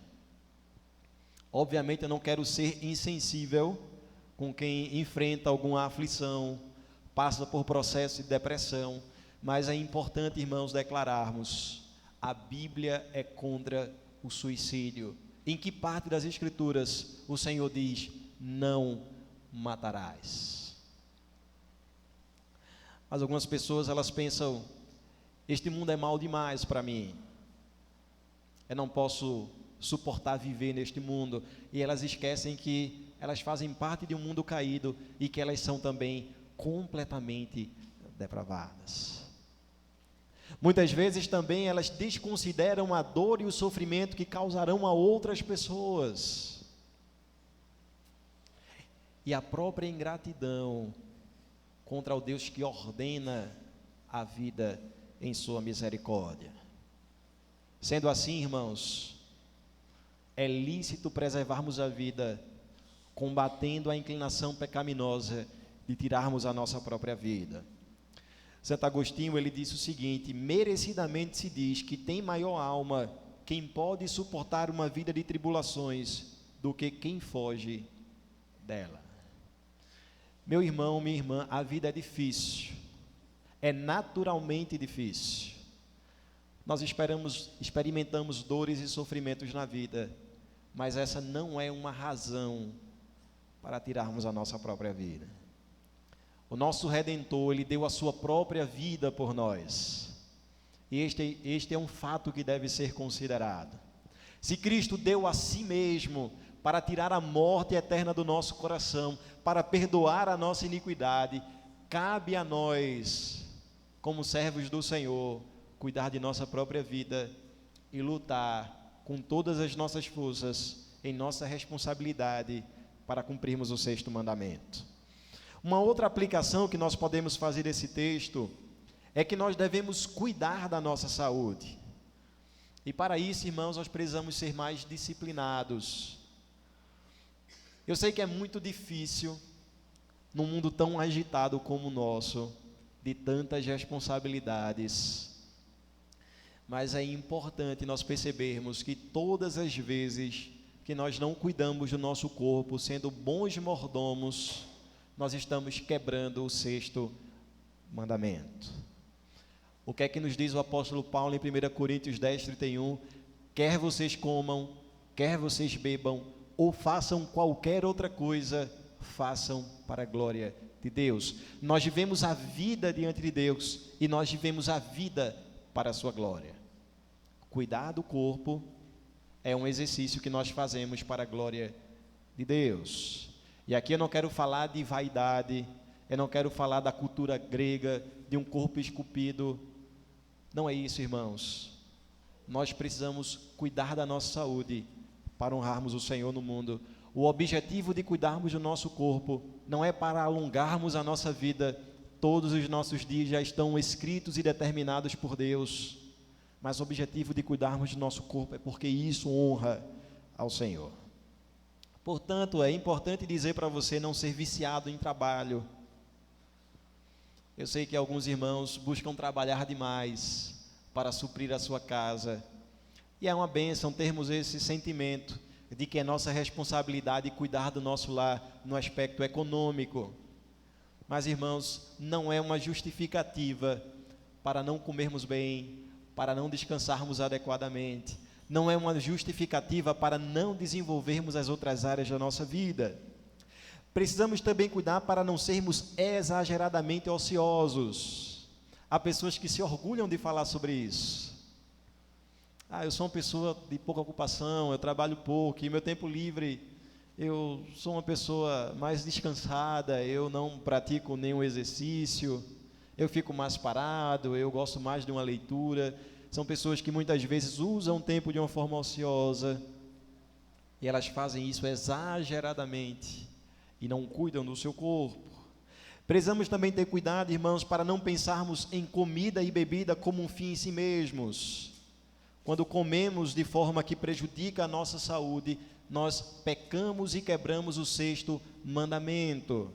Obviamente, eu não quero ser insensível com quem enfrenta alguma aflição, passa por processo de depressão, mas é importante, irmãos, declararmos: a Bíblia é contra o suicídio. Em que parte das Escrituras o Senhor diz: não matarás? Mas algumas pessoas, elas pensam: este mundo é mau demais para mim, eu não posso suportar viver neste mundo, e elas esquecem que elas fazem parte de um mundo caído e que elas são também completamente depravadas. Muitas vezes também elas desconsideram a dor e o sofrimento que causarão a outras pessoas. E a própria ingratidão contra o Deus que ordena a vida em sua misericórdia. Sendo assim, irmãos, é lícito preservarmos a vida, combatendo a inclinação pecaminosa de tirarmos a nossa própria vida. Santo Agostinho, ele disse o seguinte: merecidamente se diz que tem maior alma quem pode suportar uma vida de tribulações do que quem foge dela. Meu irmão, minha irmã, a vida é difícil, é naturalmente difícil. Nós experimentamos dores e sofrimentos na vida, mas essa não é uma razão para tirarmos a nossa própria vida. O nosso Redentor, ele deu a sua própria vida por nós. E este é um fato que deve ser considerado. Se Cristo deu a si mesmo para tirar a morte eterna do nosso coração, para perdoar a nossa iniquidade, cabe a nós, como servos do Senhor, cuidar de nossa própria vida e lutar com todas as nossas forças em nossa responsabilidade para cumprirmos o 6º mandamento. Uma outra aplicação que nós podemos fazer desse texto é que nós devemos cuidar da nossa saúde. E para isso, irmãos, nós precisamos ser mais disciplinados. Eu sei que é muito difícil, num mundo tão agitado como o nosso, de tantas responsabilidades, mas é importante nós percebermos que todas as vezes que nós não cuidamos do nosso corpo, sendo bons mordomos, nós estamos quebrando o 6º mandamento. O que é que nos diz o apóstolo Paulo em 1 Coríntios 10:31? Quer vocês comam, quer vocês bebam, ou façam qualquer outra coisa, façam para a glória de Deus. Nós vivemos a vida diante de Deus e nós vivemos a vida para a sua glória. Cuidar do corpo é um exercício que nós fazemos para a glória de Deus. E aqui eu não quero falar de vaidade, eu não quero falar da cultura grega, de um corpo esculpido. Não é isso, irmãos. Nós precisamos cuidar da nossa saúde para honrarmos o Senhor no mundo. O objetivo de cuidarmos do nosso corpo não é para alongarmos a nossa vida. Todos os nossos dias já estão escritos e determinados por Deus. Mas o objetivo de cuidarmos do nosso corpo é porque isso honra ao Senhor. Portanto, é importante dizer para você não ser viciado em trabalho. Eu sei que alguns irmãos buscam trabalhar demais para suprir a sua casa. E é uma bênção termos esse sentimento de que é nossa responsabilidade cuidar do nosso lar no aspecto econômico. Mas, irmãos, não é uma justificativa para não comermos bem, para não descansarmos adequadamente. Não é uma justificativa para não desenvolvermos as outras áreas da nossa vida. Precisamos também cuidar para não sermos exageradamente ociosos. Há pessoas que se orgulham de falar sobre isso. Eu sou uma pessoa de pouca ocupação, eu trabalho pouco, e meu tempo livre, eu sou uma pessoa mais descansada, eu não pratico nenhum exercício, eu fico mais parado, eu gosto mais de uma leitura. São pessoas que muitas vezes usam o tempo de uma forma ociosa, e elas fazem isso exageradamente, e não cuidam do seu corpo. Precisamos também ter cuidado, irmãos, para não pensarmos em comida e bebida como um fim em si mesmos. Quando comemos de forma que prejudica a nossa saúde, nós pecamos e quebramos o 6º mandamento.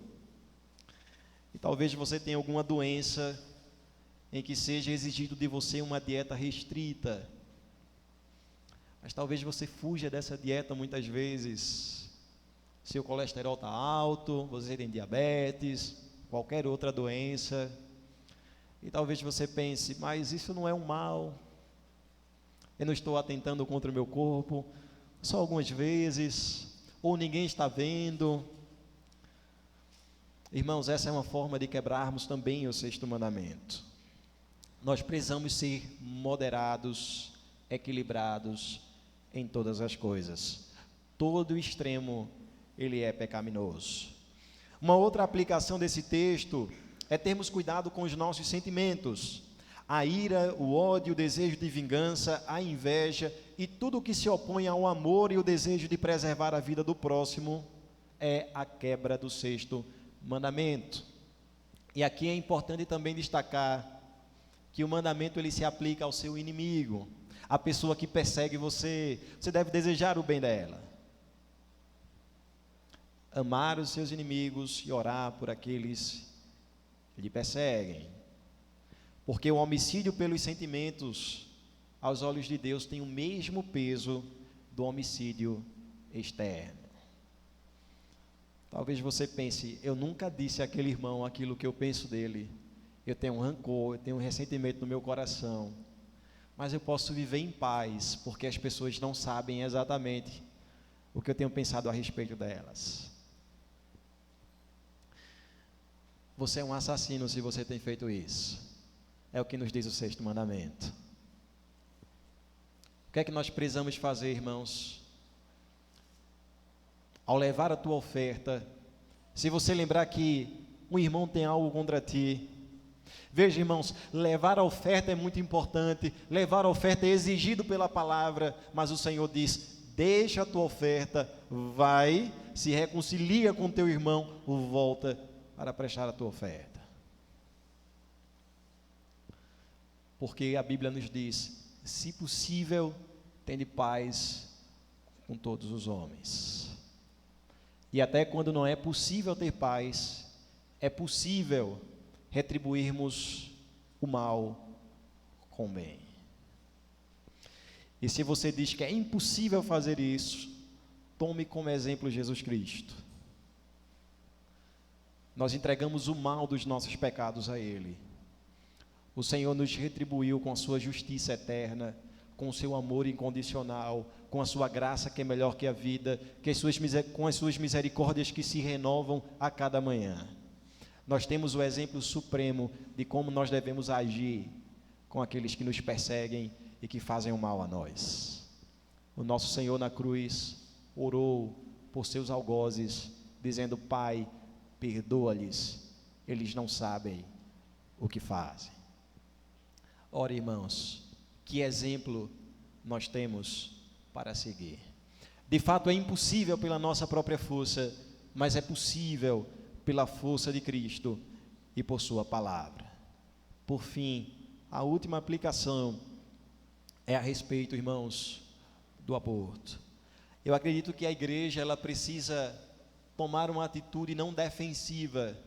E talvez você tenha alguma doença em que seja exigido de você uma dieta restrita. Mas talvez você fuja dessa dieta muitas vezes. Seu colesterol está alto, você tem diabetes, qualquer outra doença. E talvez você pense, mas isso não é um mal. Eu não estou atentando contra o meu corpo, só algumas vezes, ou ninguém está vendo. Irmãos, essa é uma forma de quebrarmos também o 6º mandamento. Nós precisamos ser moderados, equilibrados em todas as coisas. Todo extremo, ele é pecaminoso. Uma outra aplicação desse texto é termos cuidado com os nossos sentimentos. A ira, o ódio, o desejo de vingança, a inveja e tudo que se opõe ao amor e o desejo de preservar a vida do próximo é a quebra do 6º mandamento. E aqui é importante também destacar que o mandamento ele se aplica ao seu inimigo, a pessoa que persegue você. Você deve desejar o bem dela, amar os seus inimigos e orar por aqueles que lhe perseguem. Porque o homicídio pelos sentimentos, aos olhos de Deus, tem o mesmo peso do homicídio externo. Talvez você pense, eu nunca disse àquele irmão aquilo que eu penso dele. Eu tenho um rancor, eu tenho um ressentimento no meu coração. Mas eu posso viver em paz, porque as pessoas não sabem exatamente o que eu tenho pensado a respeito delas. Você é um assassino se você tem feito isso. É o que nos diz o 6º mandamento. O que é que nós precisamos fazer, irmãos? Ao levar a tua oferta, se você lembrar que um irmão tem algo contra ti, veja, irmãos, levar a oferta é muito importante, levar a oferta é exigido pela palavra, mas o Senhor diz, deixa a tua oferta, vai, se reconcilia com teu irmão, volta para prestar a tua oferta. Porque a Bíblia nos diz, se possível, tende paz com todos os homens. E até quando não é possível ter paz, é possível retribuirmos o mal com o bem. E se você diz que é impossível fazer isso, tome como exemplo Jesus Cristo. Nós entregamos o mal dos nossos pecados a Ele. O Senhor nos retribuiu com a sua justiça eterna, com o seu amor incondicional, com a sua graça que é melhor que a vida, com as suas misericórdias que se renovam a cada manhã. Nós temos o exemplo supremo de como nós devemos agir com aqueles que nos perseguem e que fazem o mal a nós. O nosso Senhor na cruz orou por seus algozes, dizendo, Pai, perdoa-lhes, eles não sabem o que fazem. Ora, irmãos, que exemplo nós temos para seguir. De fato, é impossível pela nossa própria força, mas é possível pela força de Cristo e por sua palavra. Por fim, a última aplicação é a respeito, irmãos, do aborto. Eu acredito que a igreja ela precisa tomar uma atitude não defensiva,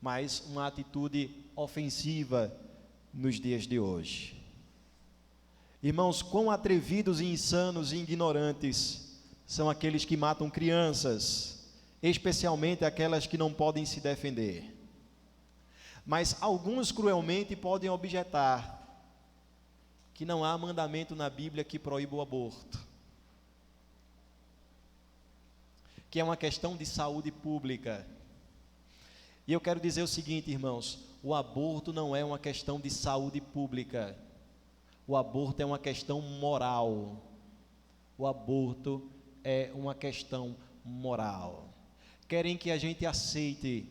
mas uma atitude ofensiva nos dias de hoje. Irmãos, quão atrevidos e insanos e ignorantes são aqueles que matam crianças, especialmente aquelas que não podem se defender. Mas alguns cruelmente podem objetar que não há mandamento na Bíblia que proíba o aborto, que é uma questão de saúde pública. E eu quero dizer o seguinte, irmãos, o aborto não é uma questão de saúde pública, o aborto é uma questão moral. O aborto é uma questão moral. Querem que a gente aceite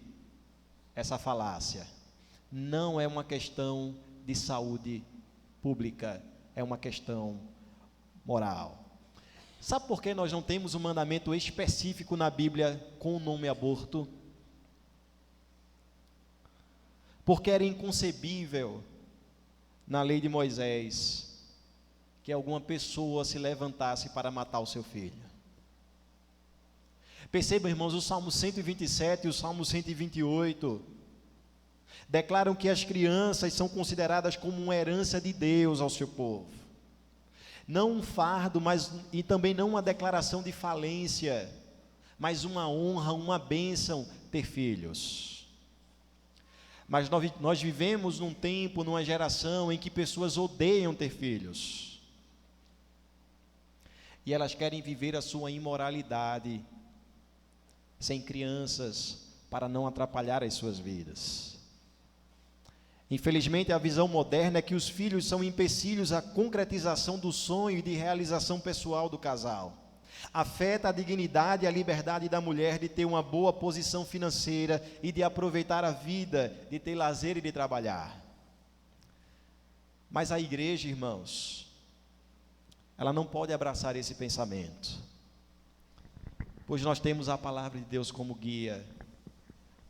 essa falácia? Não é uma questão de saúde pública, é uma questão moral. Sabe por que nós não temos um mandamento específico na Bíblia com o nome aborto? Porque era inconcebível na lei de Moisés que alguma pessoa se levantasse para matar o seu filho. Percebam, irmãos, o Salmo 127 e o Salmo 128 declaram que as crianças são consideradas como uma herança de Deus ao seu povo. Não um fardo, e também não uma declaração de falência, mas uma honra, uma bênção ter filhos. Mas nós vivemos num tempo, numa geração em que pessoas odeiam ter filhos. E elas querem viver a sua imoralidade sem crianças, para não atrapalhar as suas vidas. Infelizmente, a visão moderna é que os filhos são empecilhos à concretização do sonho e de realização pessoal do casal. Afeta a dignidade e a liberdade da mulher de ter uma boa posição financeira e de aproveitar a vida, de ter lazer e de trabalhar. Mas a igreja, irmãos, ela não pode abraçar esse pensamento, pois nós temos a palavra de Deus como guia,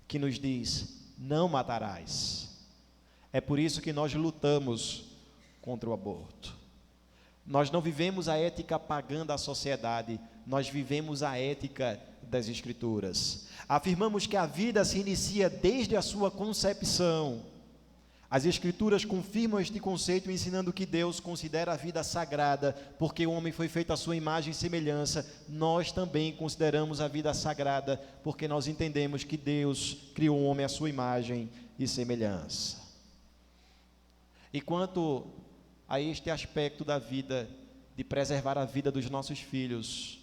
que nos diz: não matarás. É por isso que nós lutamos contra o aborto. Nós não vivemos a ética pagã da sociedade, nós vivemos a ética das Escrituras. Afirmamos que a vida se inicia desde a sua concepção. As Escrituras confirmam este conceito, ensinando que Deus considera a vida sagrada, porque o homem foi feito à sua imagem e semelhança. Nós também consideramos a vida sagrada, porque nós entendemos que Deus criou o homem à sua imagem e semelhança. E quanto a este aspecto da vida, de preservar a vida dos nossos filhos,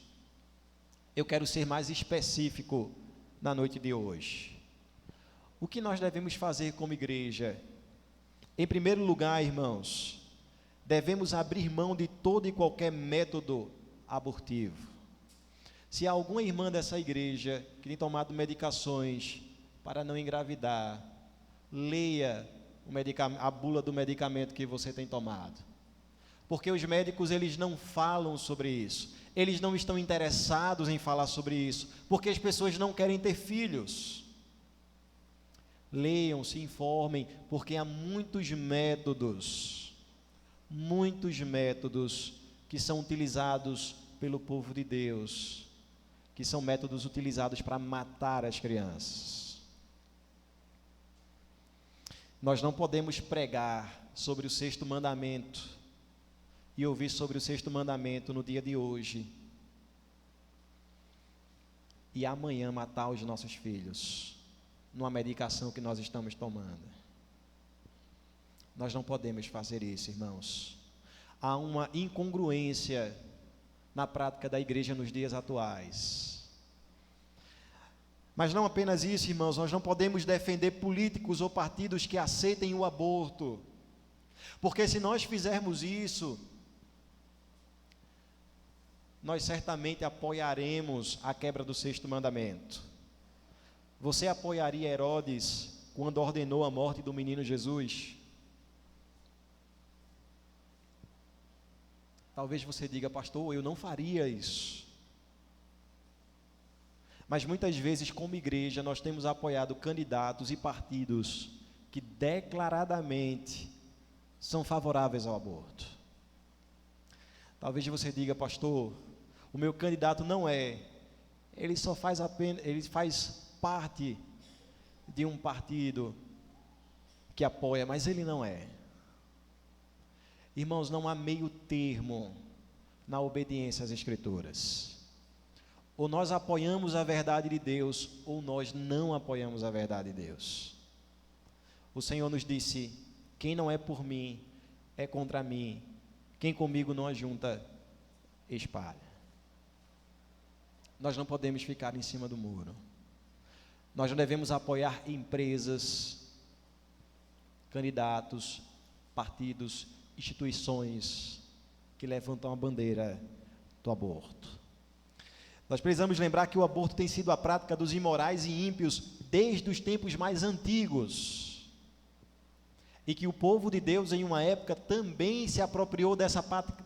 eu quero ser mais específico na noite de hoje. O que nós devemos fazer como igreja? Em primeiro lugar, irmãos, devemos abrir mão de todo e qualquer método abortivo. Se há alguma irmã dessa igreja que tem tomado medicações para não engravidar, leia a bula do medicamento que você tem tomado. Porque os médicos, eles não falam sobre isso. Eles não estão interessados em falar sobre isso, porque as pessoas não querem ter filhos. Leiam, se informem, porque há muitos métodos que são utilizados pelo povo de Deus, que são métodos utilizados para matar as crianças. Nós não podemos pregar sobre o sexto mandamento e ouvir sobre o sexto mandamento no dia de hoje e amanhã matar os nossos filhos numa medicação que nós estamos tomando. Nós não podemos fazer isso, irmãos. Há uma incongruência na prática da igreja nos dias atuais. Mas não apenas isso, irmãos, nós não podemos defender políticos ou partidos que aceitem o aborto, porque se nós fizermos isso, nós certamente apoiaremos a quebra do sexto mandamento. Você apoiaria Herodes quando ordenou a morte do menino Jesus? Talvez você diga: pastor, eu não faria isso. Mas muitas vezes, como igreja, nós temos apoiado candidatos e partidos que declaradamente são favoráveis ao aborto. Talvez você diga: pastor, o meu candidato não é, ele faz parte de um partido que apoia, mas ele não é. Irmãos, não há meio termo na obediência às Escrituras. Ou nós apoiamos a verdade de Deus, ou nós não apoiamos a verdade de Deus. O Senhor nos disse: quem não é por mim, é contra mim. Quem comigo não ajunta, espalha. Nós não podemos ficar em cima do muro. Nós não devemos apoiar empresas, candidatos, partidos, instituições que levantam a bandeira do aborto. Nós precisamos lembrar que o aborto tem sido a prática dos imorais e ímpios desde os tempos mais antigos, e que o povo de Deus em uma época também se apropriou dessa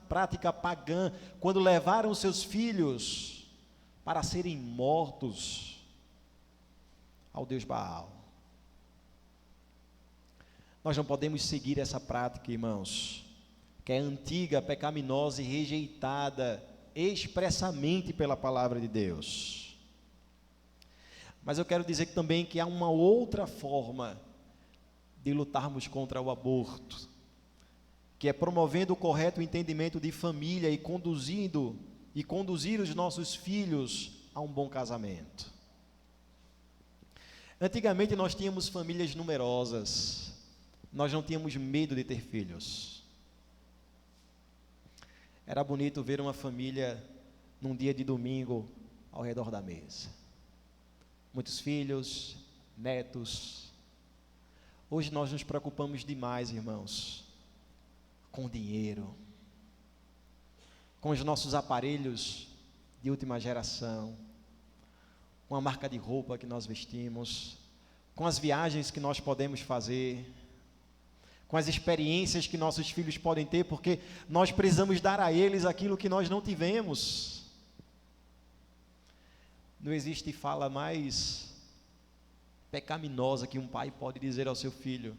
prática pagã, quando levaram seus filhos para serem mortos ao Deus Baal. Nós não podemos seguir essa prática, irmãos, que é antiga, pecaminosa e rejeitada expressamente pela palavra de Deus. Mas eu quero dizer também que há uma outra forma de lutarmos contra o aborto, que é promovendo o correto entendimento de família e conduzir os nossos filhos a um bom casamento. Antigamente nós tínhamos famílias numerosas, nós não tínhamos medo de ter filhos. Era bonito ver uma família num dia de domingo ao redor da mesa. Muitos filhos, netos. Hoje nós nos preocupamos demais, irmãos, com o dinheiro, com os nossos aparelhos de última geração, com a marca de roupa que nós vestimos, com as viagens que nós podemos fazer, com as experiências que nossos filhos podem ter, porque nós precisamos dar a eles aquilo que nós não tivemos. Não existe fala mais pecaminosa que um pai pode dizer ao seu filho: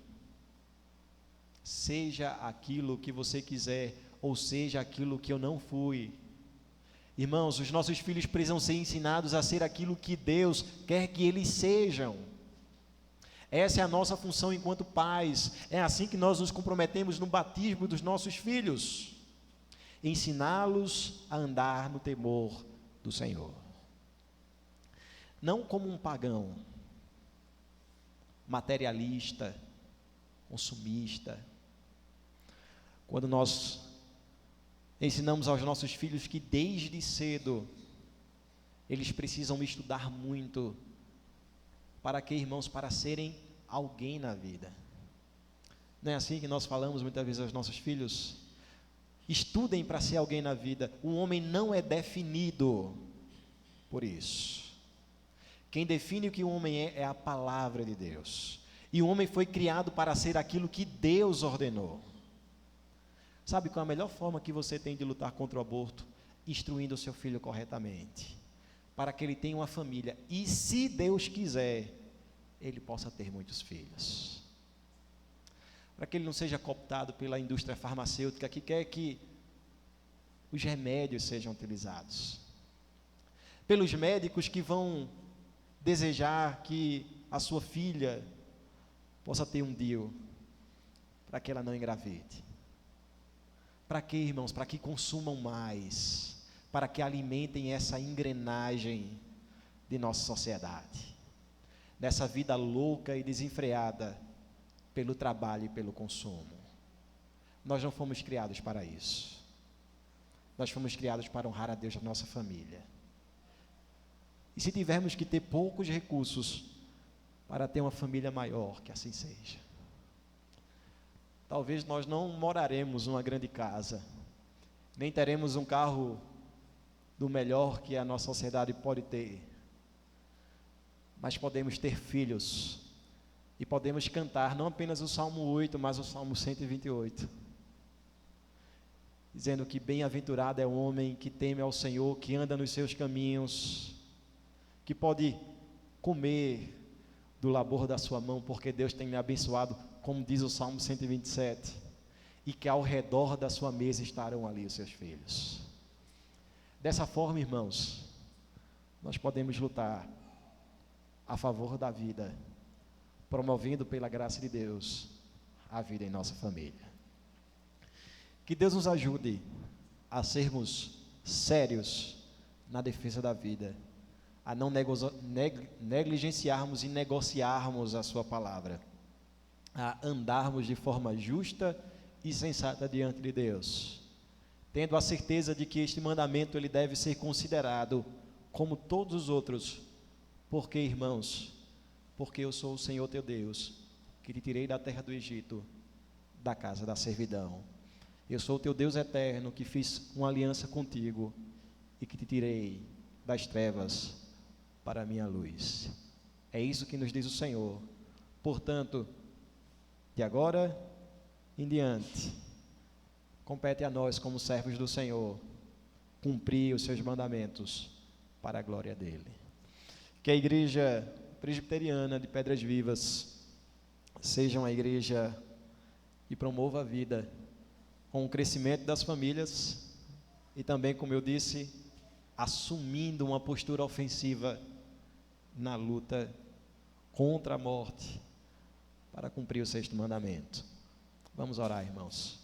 seja aquilo que você quiser, ou seja aquilo que eu não fui. Irmãos, os nossos filhos precisam ser ensinados a ser aquilo que Deus quer que eles sejam. Essa é a nossa função enquanto pais. É assim que nós nos comprometemos no batismo dos nossos filhos: ensiná-los a andar no temor do Senhor. Não como um pagão, materialista, consumista. Quando nós ensinamos aos nossos filhos que desde cedo eles precisam estudar muito. Para quê, irmãos? Para serem alguém na vida. Não é assim que nós falamos muitas vezes aos nossos filhos? Estudem para ser alguém na vida. O homem não é definido por isso. Quem define o que o homem é a palavra de Deus. E o homem foi criado para ser aquilo que Deus ordenou. Sabe qual é a melhor forma que você tem de lutar contra o aborto? Instruindo o seu filho corretamente, para que ele tenha uma família, e se Deus quiser, ele possa ter muitos filhos. Para que ele não seja cooptado pela indústria farmacêutica, que quer que os remédios sejam utilizados. Pelos médicos que vão desejar que a sua filha possa ter um DIU, para que ela não engravide. Para que, irmãos? Para que consumam mais, para que alimentem essa engrenagem de nossa sociedade, dessa vida louca e desenfreada pelo trabalho e pelo consumo. Nós não fomos criados para isso. Nós fomos criados para honrar a Deus na nossa família. E se tivermos que ter poucos recursos para ter uma família maior, que assim seja. Talvez nós não moraremos numa grande casa, nem teremos um carro do melhor que a nossa sociedade pode ter, mas podemos ter filhos, e podemos cantar não apenas o Salmo 8, mas o Salmo 128, dizendo que bem-aventurado é o homem que teme ao Senhor, que anda nos seus caminhos, que pode comer do labor da sua mão, porque Deus tem me abençoado, como diz o Salmo 127, e que ao redor da sua mesa estarão ali os seus filhos. Dessa forma, irmãos, nós podemos lutar a favor da vida, promovendo pela graça de Deus a vida em nossa família. Que Deus nos ajude a sermos sérios na defesa da vida, a não negligenciarmos e negociarmos a sua palavra, a andarmos de forma justa e sensata diante de Deus, tendo a certeza de que este mandamento ele deve ser considerado como todos os outros. Porque, irmãos, porque eu sou o Senhor teu Deus, que te tirei da terra do Egito, da casa da servidão. Eu sou o teu Deus eterno, que fiz uma aliança contigo e que te tirei das trevas para a minha luz. É isso que nos diz o Senhor. Portanto, de agora em diante, compete a nós, como servos do Senhor, cumprir os seus mandamentos para a glória dele. Que a igreja presbiteriana de Pedras Vivas seja uma igreja que promova a vida com o crescimento das famílias e também, como eu disse, assumindo uma postura ofensiva na luta contra a morte para cumprir o sexto mandamento. Vamos orar, irmãos.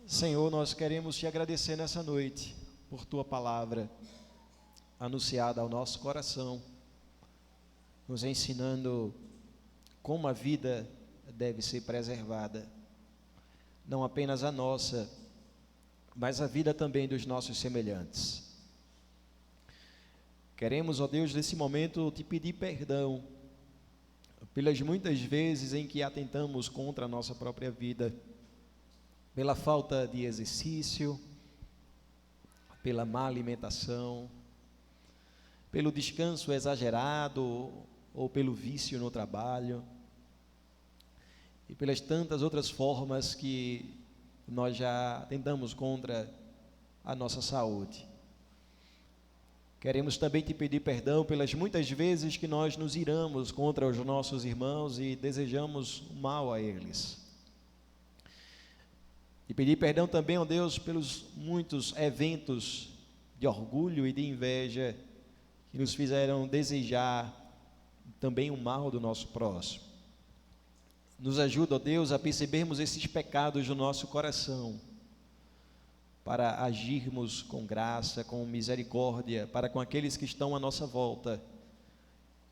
Senhor, nós queremos te agradecer nessa noite por tua palavra anunciada ao nosso coração, nos ensinando como a vida deve ser preservada, não apenas a nossa, mas a vida também dos nossos semelhantes. Queremos, ó Deus, nesse momento te pedir perdão pelas muitas vezes em que atentamos contra a nossa própria vida, pela falta de exercício, pela má alimentação, pelo descanso exagerado ou pelo vício no trabalho. e pelas tantas outras formas que nós já tentamos contra a nossa saúde. Queremos também te pedir perdão pelas muitas vezes que nós nos iramos contra os nossos irmãos e desejamos o mal a eles. E pedir perdão também, ó Deus, pelos muitos eventos de orgulho e de inveja que nos fizeram desejar também o mal do nosso próximo. Nos ajuda, ó Deus, a percebermos esses pecados do nosso coração, para agirmos com graça, com misericórdia, para com aqueles que estão à nossa volta,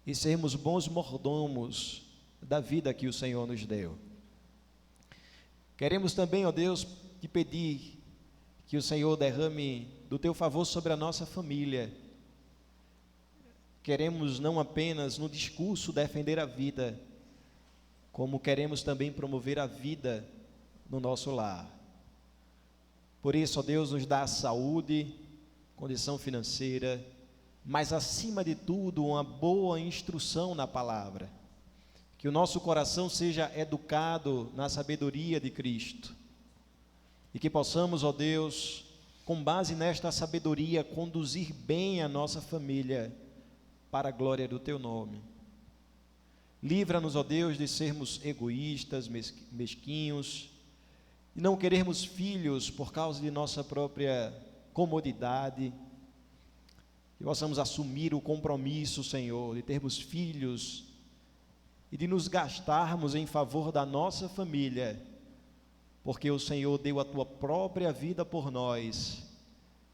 e sermos bons mordomos da vida que o Senhor nos deu. Queremos também, ó Deus, te pedir que o Senhor derrame do teu favor sobre a nossa família. Queremos não apenas no discurso defender a vida, como queremos também promover a vida no nosso lar. Por isso, ó Deus, nos dá saúde, condição financeira, mas acima de tudo, uma boa instrução na palavra. Que o nosso coração seja educado na sabedoria de Cristo. E que possamos, ó Deus, com base nesta sabedoria, conduzir bem a nossa família para a glória do teu nome. Livra-nos, ó Deus, de sermos egoístas, mesquinhos, e não querermos filhos por causa de nossa própria comodidade. Que possamos assumir o compromisso, Senhor, de termos filhos e de nos gastarmos em favor da nossa família, porque o Senhor deu a tua própria vida por nós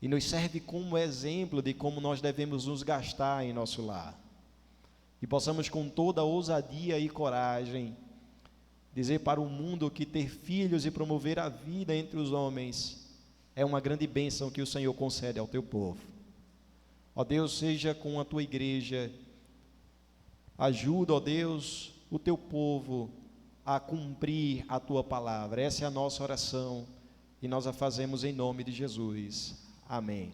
e nos serve como exemplo de como nós devemos nos gastar em nosso lar. E possamos com toda ousadia e coragem dizer para o mundo que ter filhos e promover a vida entre os homens é uma grande bênção que o Senhor concede ao teu povo. Ó Deus, seja com a tua igreja, ajuda, ó Deus, o teu povo a cumprir a tua palavra. Essa é a nossa oração e nós a fazemos em nome de Jesus. Amém.